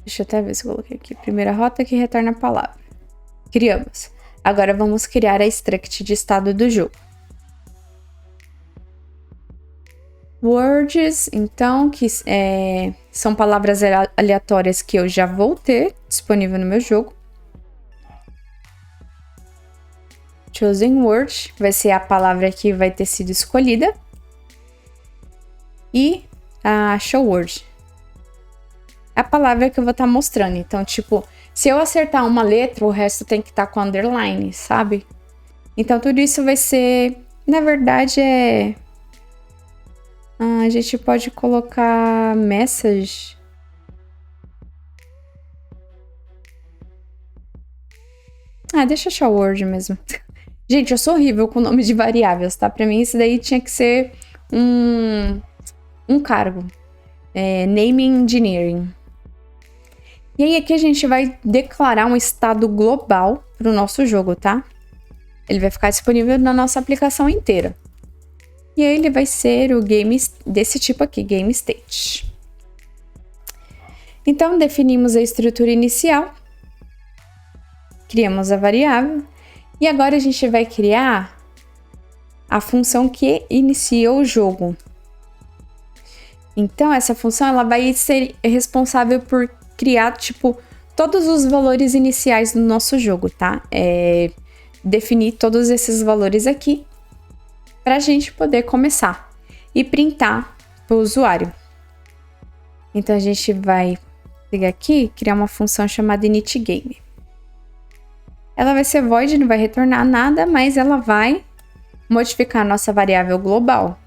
Deixa eu até ver se eu coloquei aqui. Primeira rota que retorna a palavra. Criamos. Agora vamos criar a struct de estado do jogo. Words, então, que são palavras aleatórias que eu já vou ter disponível no meu jogo. Chosen word vai ser a palavra que vai ter sido escolhida. E a show word. a palavra que eu vou estar mostrando. Então, tipo, se eu acertar uma letra, o resto tem que estar com underline, sabe? Então, tudo isso vai ser... Na verdade, a gente pode colocar message. Deixa eu achar o Word mesmo. Gente, eu sou horrível com nome de variáveis, tá? Pra mim, isso daí tinha que ser um cargo. Naming Engineering. E aí, aqui a gente vai declarar um estado global pro nosso jogo, tá? Ele vai ficar disponível na nossa aplicação inteira. E aí, ele vai ser o game desse tipo aqui, Game State. Então, definimos a estrutura inicial. Criamos a variável. E agora a gente vai criar a função que inicia o jogo. Então, essa função ela vai ser responsável por criar, tipo, todos os valores iniciais do nosso jogo, tá? Definir todos esses valores aqui para a gente poder começar e printar para o usuário. Então, a gente vai pegar aqui, criar uma função chamada initGame. Ela vai ser void, não vai retornar nada, mas ela vai modificar a nossa variável global.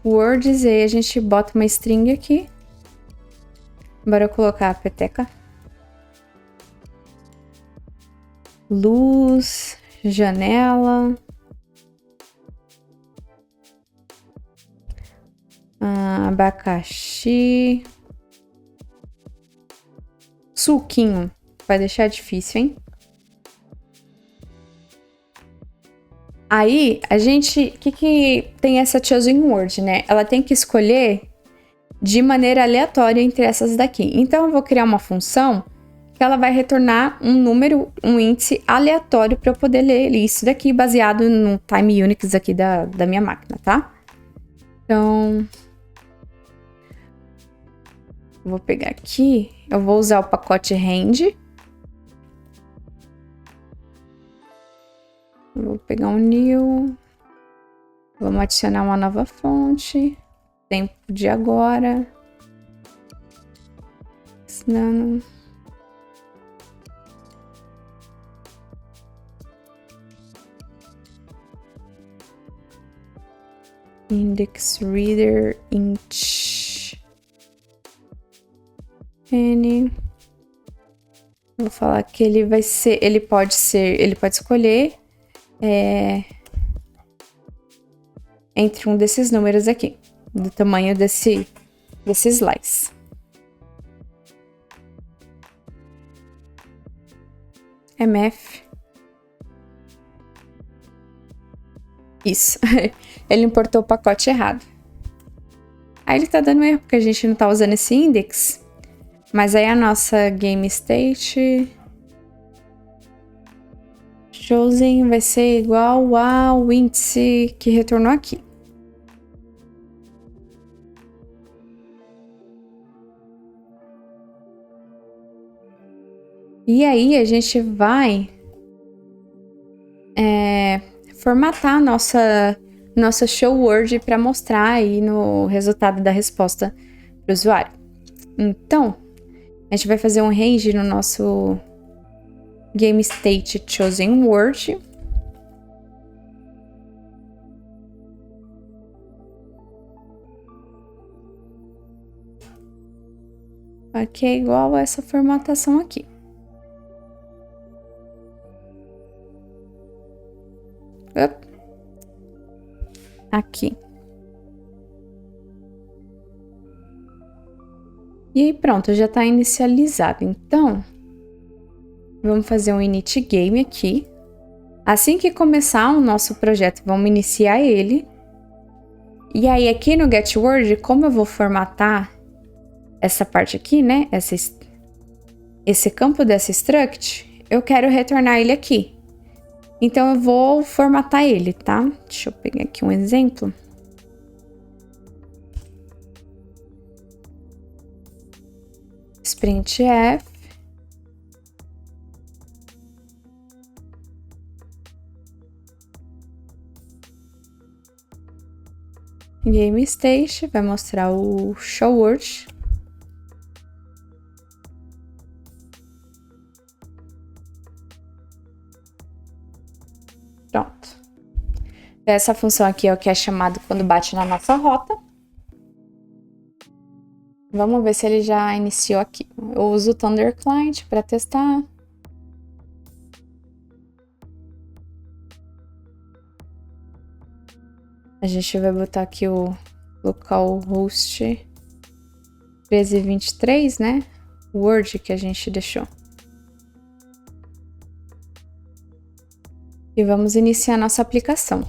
Words, e aí a gente bota uma string aqui. Bora colocar a peteca. Luz, janela. Abacaxi. Suquinho. Vai deixar difícil, hein? Aí, a gente... O que tem essa chosen word, né? Ela tem que escolher de maneira aleatória entre essas daqui. Então, eu vou criar uma função que ela vai retornar um número, um índice aleatório para eu poder ler isso daqui, baseado no time Unix aqui da minha máquina, tá? Então... vou pegar aqui, eu vou usar o pacote rand. Vou pegar um new. Vamos adicionar uma nova fonte. Tempo de agora. Ensinando. Index reader int n. Vou falar que ele vai ser, ele pode escolher entre um desses números aqui, do tamanho desse slice. mf. Isso. Ele importou o pacote errado. Aí ele tá dando erro, porque a gente não tá usando esse index. Mas aí a nossa game state chosen vai ser igual ao índice que retornou aqui. E aí a gente vai formatar a nossa show word para mostrar aí no resultado da resposta para o usuário. Então, a gente vai fazer um range no nosso game state chosen word. Aqui é igual a essa formatação aqui. Aqui. E aí pronto, já está inicializado. Então, vamos fazer um init game aqui. Assim que começar o nosso projeto, vamos iniciar ele. E aí aqui no getWord, como eu vou formatar essa parte aqui, né? Esse campo dessa struct, eu quero retornar ele aqui. Então, eu vou formatar ele, tá? Deixa eu pegar aqui um exemplo. Sprintf. Game State, vai mostrar o Show Word. Pronto. Essa função aqui é o que é chamado quando bate na nossa rota. Vamos ver se ele já iniciou aqui. Eu uso o Thunder Client para testar. A gente vai botar aqui o localhost 1323, né? O Word que a gente deixou. E vamos iniciar nossa aplicação.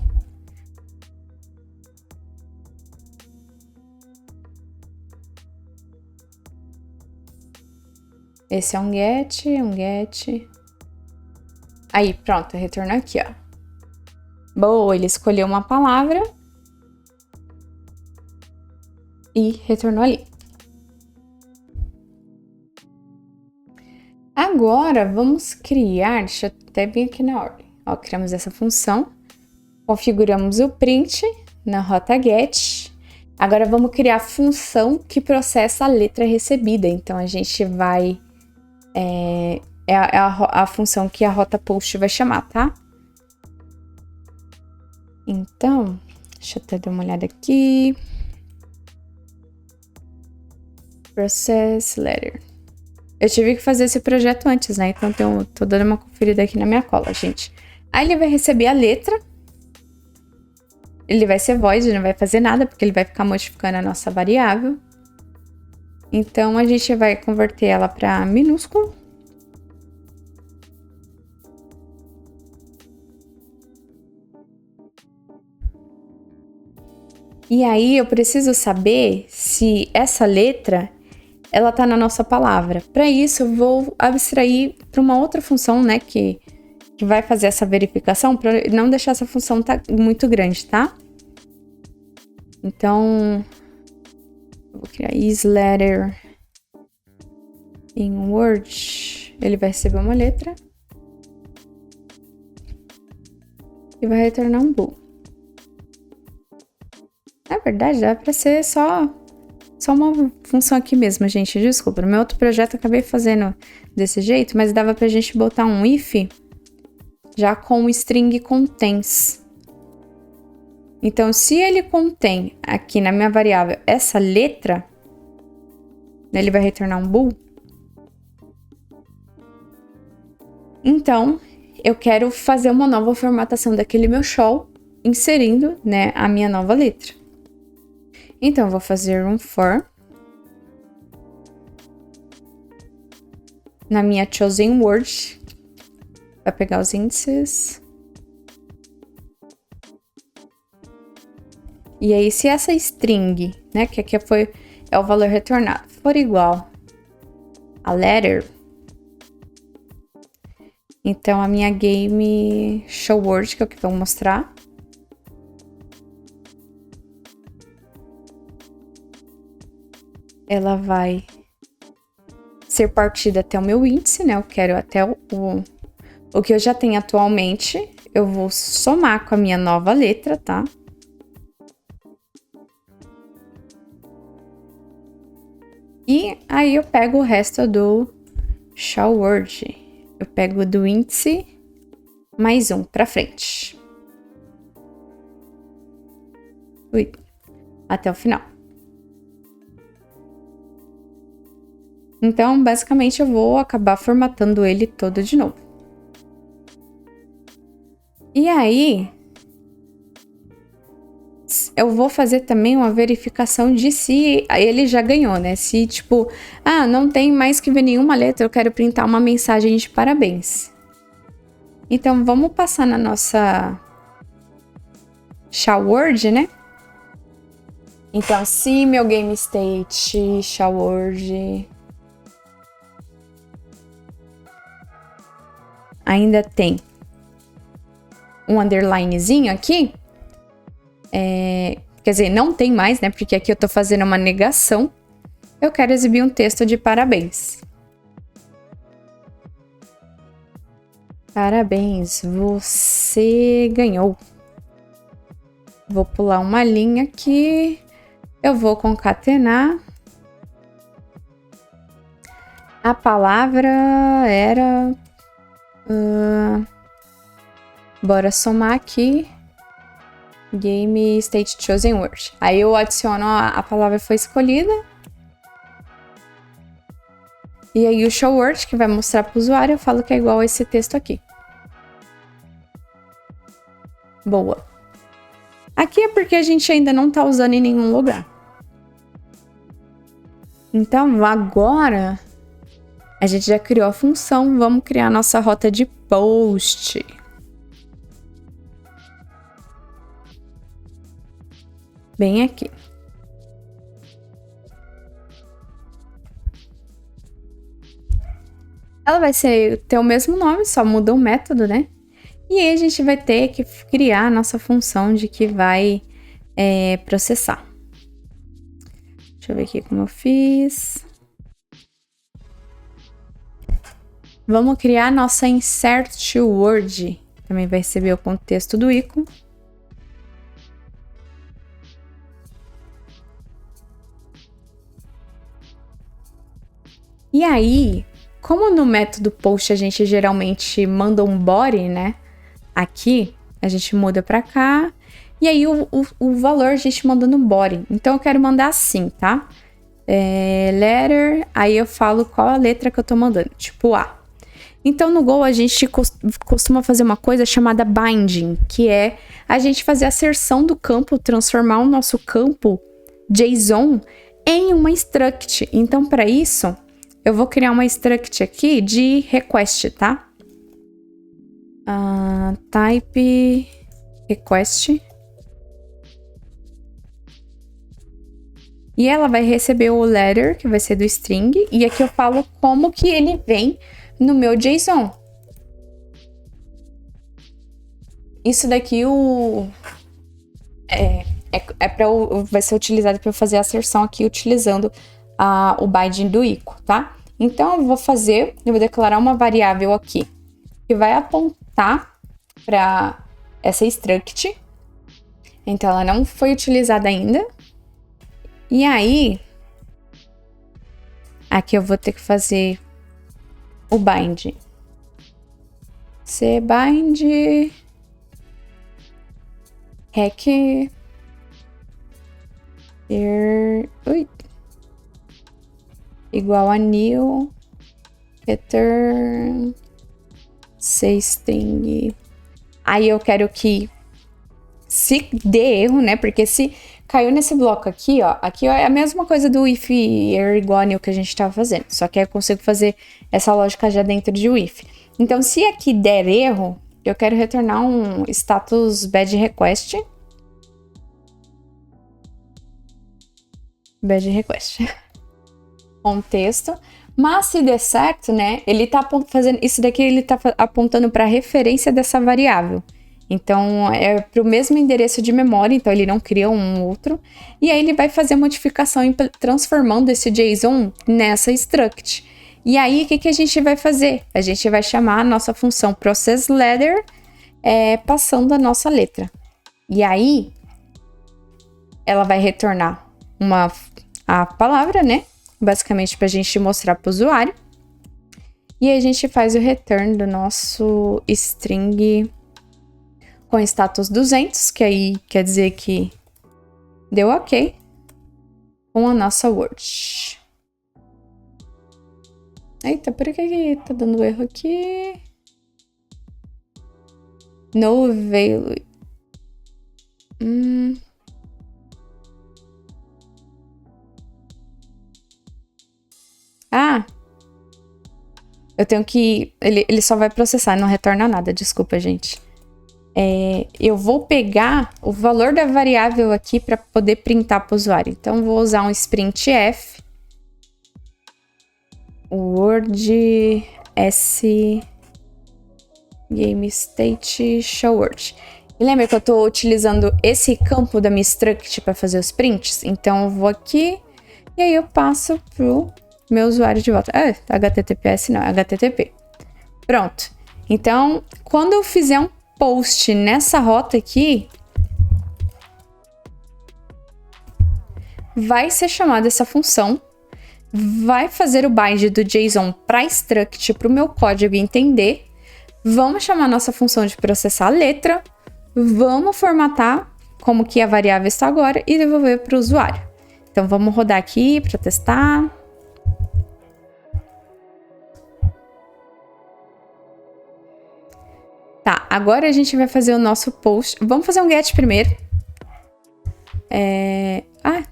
Esse é um get. Aí, pronto, retornou aqui, ó. Boa, ele escolheu uma palavra e retornou ali. Agora, vamos criar, deixa eu até vir aqui na ordem. Ó, criamos essa função, configuramos o print na rota get. Agora, vamos criar a função que processa a letra recebida. Então, a gente vai... É a função que a rota post vai chamar, tá? Então, deixa eu até dar uma olhada aqui. Process letter. Eu tive que fazer esse projeto antes, né? Então, tô dando uma conferida aqui na minha cola, gente. Aí, ele vai receber a letra. Ele vai ser void, não vai fazer nada, porque ele vai ficar modificando a nossa variável. Então, a gente vai converter ela para minúsculo. E aí, eu preciso saber se essa letra, ela tá na nossa palavra. Para isso, eu vou abstrair para uma outra função, né, que vai fazer essa verificação, para não deixar essa função muito grande, tá? Então, vou criar isLetter em Word. Ele vai receber uma letra e vai retornar um bool. Na verdade, dá para ser só uma função aqui mesmo, gente. Desculpa, no meu outro projeto eu acabei fazendo desse jeito, mas dava pra gente botar um if já com o string contains. Então, se ele contém aqui na minha variável essa letra, ele vai retornar um bool. Então, eu quero fazer uma nova formatação daquele meu show, inserindo, né, a minha nova letra. Então, eu vou fazer um for na minha chosen word. Vai pegar os índices. E aí, se essa string, né, que aqui é o valor retornado, for igual a letter, então a minha game show word, que é o que eu vou mostrar, ela vai ser partida até o meu índice, né? Eu quero até o que eu já tenho atualmente. Eu vou somar com a minha nova letra, tá? E aí eu pego o resto do show word. Eu pego do índice mais um pra frente. Até o final. Então, basicamente, eu vou acabar formatando ele todo de novo. E aí, eu vou fazer também uma verificação de se ele já ganhou, né? Se, tipo, não tem mais que ver nenhuma letra, eu quero printar uma mensagem de parabéns. Então, vamos passar na nossa show word, né? Então, se meu game state show word ainda tem um underlinezinho aqui, quer dizer, não tem mais, né? Porque aqui eu tô fazendo uma negação. Eu quero exibir um texto de parabéns. Parabéns, você ganhou. Vou pular uma linha aqui. Eu vou concatenar. A palavra era... bora somar aqui. Game State Chosen Word. Aí eu adiciono a palavra foi escolhida. E aí o show word, que vai mostrar para o usuário, eu falo que é igual a esse texto aqui. Boa. Aqui é porque a gente ainda não está usando em nenhum lugar. Então, agora a gente já criou a função, vamos criar a nossa rota de post. Bem aqui. Ela vai ter o mesmo nome, só muda o método, né? E aí a gente vai ter que criar a nossa função de que vai processar. Deixa eu ver aqui como eu fiz. Vamos criar a nossa insert word. Também vai receber o contexto do ícone. E aí, como no método post a gente geralmente manda um body, né? Aqui, a gente muda pra cá. E aí, o valor a gente manda no body. Então, eu quero mandar assim, tá? Letter, aí eu falo qual a letra que eu tô mandando. Tipo A. Então, no Go, a gente costuma fazer uma coisa chamada binding, que é a gente fazer a asserção do campo, transformar o nosso campo JSON em uma struct. Então, para isso, eu vou criar uma struct aqui de request, tá? Type request. E ela vai receber o letter, que vai ser do string. E aqui eu falo como que ele vem no meu JSON. Isso daqui vai ser utilizado para eu fazer a asserção aqui utilizando o binding do ICO, tá? Então, eu vou declarar uma variável aqui que vai apontar para essa struct. Então, ela não foi utilizada ainda. E aí, aqui eu vou ter que fazer o bind. Cbind rec igual a new return string. Aí eu quero que se dê erro, né? Porque se caiu nesse bloco aqui, ó. Aqui ó, é a mesma coisa do if error igual a new que a gente tava fazendo. Só que aí eu consigo fazer essa lógica já dentro de if. Então, se aqui der erro, eu quero retornar um status bad request. Bad request. Contexto. Mas se der certo, né? Ele tá fazendo isso daqui, ele tá apontando para a referência dessa variável. Então, é para o mesmo endereço de memória, então ele não cria um outro. E aí ele vai fazer a modificação transformando esse JSON nessa struct. E aí, o que a gente vai fazer? A gente vai chamar a nossa função processLetter, passando a nossa letra. E aí, ela vai retornar a palavra, né? Basicamente, para a gente mostrar para o usuário. E aí, a gente faz o return do nosso string com status 200, que aí quer dizer que deu ok com a nossa word. Eita, por que tá dando erro aqui? No avail. Eu tenho que... Ele só vai processar, não retorna nada. Desculpa, gente. Eu vou pegar o valor da variável aqui para poder printar para o usuário. Então, vou usar um sprintf. Word s game state show word. E lembra que eu estou utilizando esse campo da minha struct para fazer os prints? Então, eu vou aqui e aí eu passo pro meu usuário de volta. HTTPS não, HTTP. Pronto. Então, quando eu fizer um post nessa rota aqui, vai ser chamada essa função, vai fazer o bind do JSON para struct para o meu código entender, vamos chamar nossa função de processar a letra, vamos formatar como que a variável está agora e devolver para o usuário. Então vamos rodar aqui para testar. Tá, agora a gente vai fazer o nosso post. Vamos fazer um get primeiro. Ah,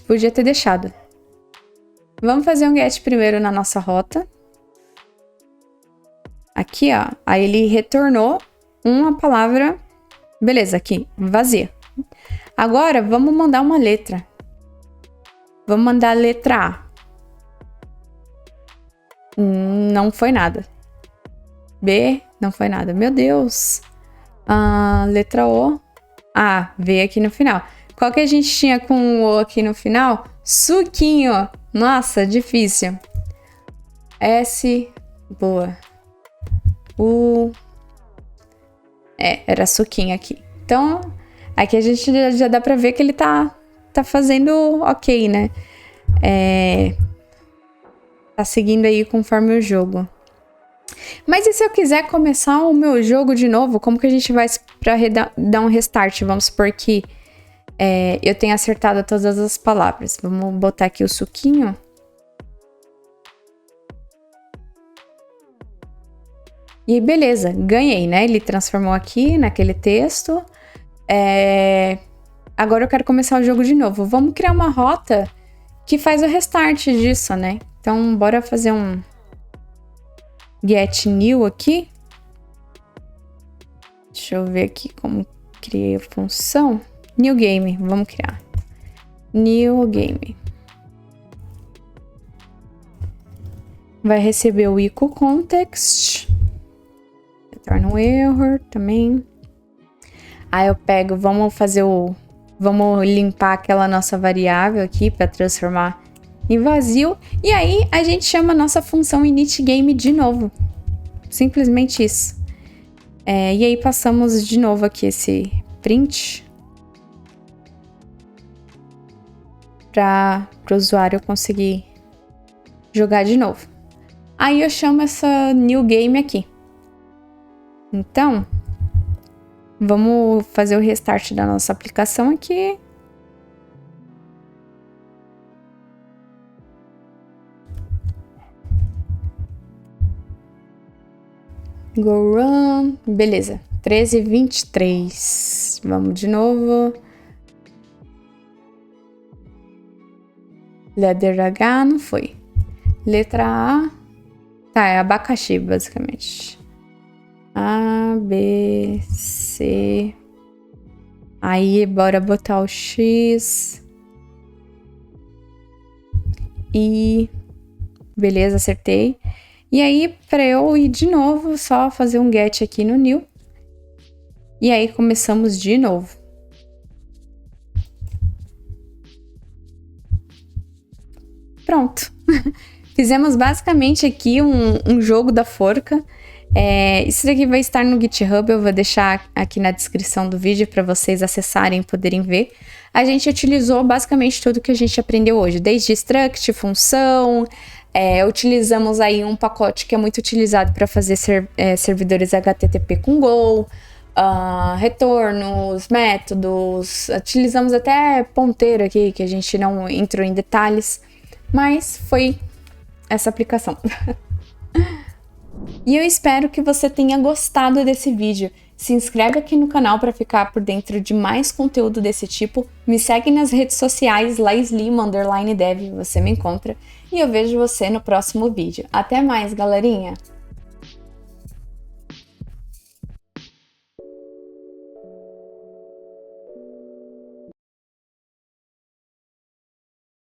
podia ter deixado. Vamos fazer um get primeiro na nossa rota. Aqui, ó. Aí ele retornou uma palavra. Beleza, aqui, vazia. Agora, vamos mandar uma letra. Vamos mandar a letra A. Não foi nada. B, não foi nada. Meu Deus. Letra O. Veio aqui no final. Qual que a gente tinha com o O aqui no final? Suquinho. Nossa, difícil. S, boa. U. Era suquinho aqui. Então, aqui a gente já dá pra ver que ele tá fazendo ok, né? Tá seguindo aí conforme o jogo. Mas e se eu quiser começar o meu jogo de novo, como que a gente vai pra dar um restart? Vamos supor que eu tenha acertado todas as palavras. Vamos botar aqui o suquinho. E aí, beleza, ganhei, né? Ele transformou aqui naquele texto. Agora eu quero começar o jogo de novo. Vamos criar uma rota que faz o restart disso, né? Então, bora fazer um get new aqui. Deixa eu ver aqui como criei a função. New game, vamos criar. New game. Vai receber o equal context. Retorna um error também. Aí eu pego, vamos limpar aquela nossa variável aqui para transformar em vazio. E aí a gente chama a nossa função initGame de novo. Simplesmente isso. E aí passamos de novo aqui esse print para o usuário conseguir jogar de novo. Aí eu chamo essa new game aqui. Então, vamos fazer o restart da nossa aplicação aqui. Go run. Beleza. 13:23. Vamos de novo. Letra H não foi. Letra A. Tá, é abacaxi, basicamente. A, B, C. Aí, bora botar o X. I. Beleza, acertei. E aí, para eu ir de novo, só fazer um get aqui no new. E aí, começamos de novo. Pronto. Fizemos basicamente aqui um jogo da forca. Isso daqui vai estar no GitHub, eu vou deixar aqui na descrição do vídeo para vocês acessarem e poderem ver. A gente utilizou basicamente tudo que a gente aprendeu hoje, desde struct, função, utilizamos aí um pacote que é muito utilizado para fazer servidores HTTP com Go, retornos, métodos, utilizamos até ponteiro aqui, que a gente não entrou em detalhes, mas foi essa aplicação. E eu espero que você tenha gostado desse vídeo. Se inscreve aqui no canal para ficar por dentro de mais conteúdo desse tipo. Me segue nas redes sociais, @Lima_Dev, você me encontra. E eu vejo você no próximo vídeo. Até mais, galerinha!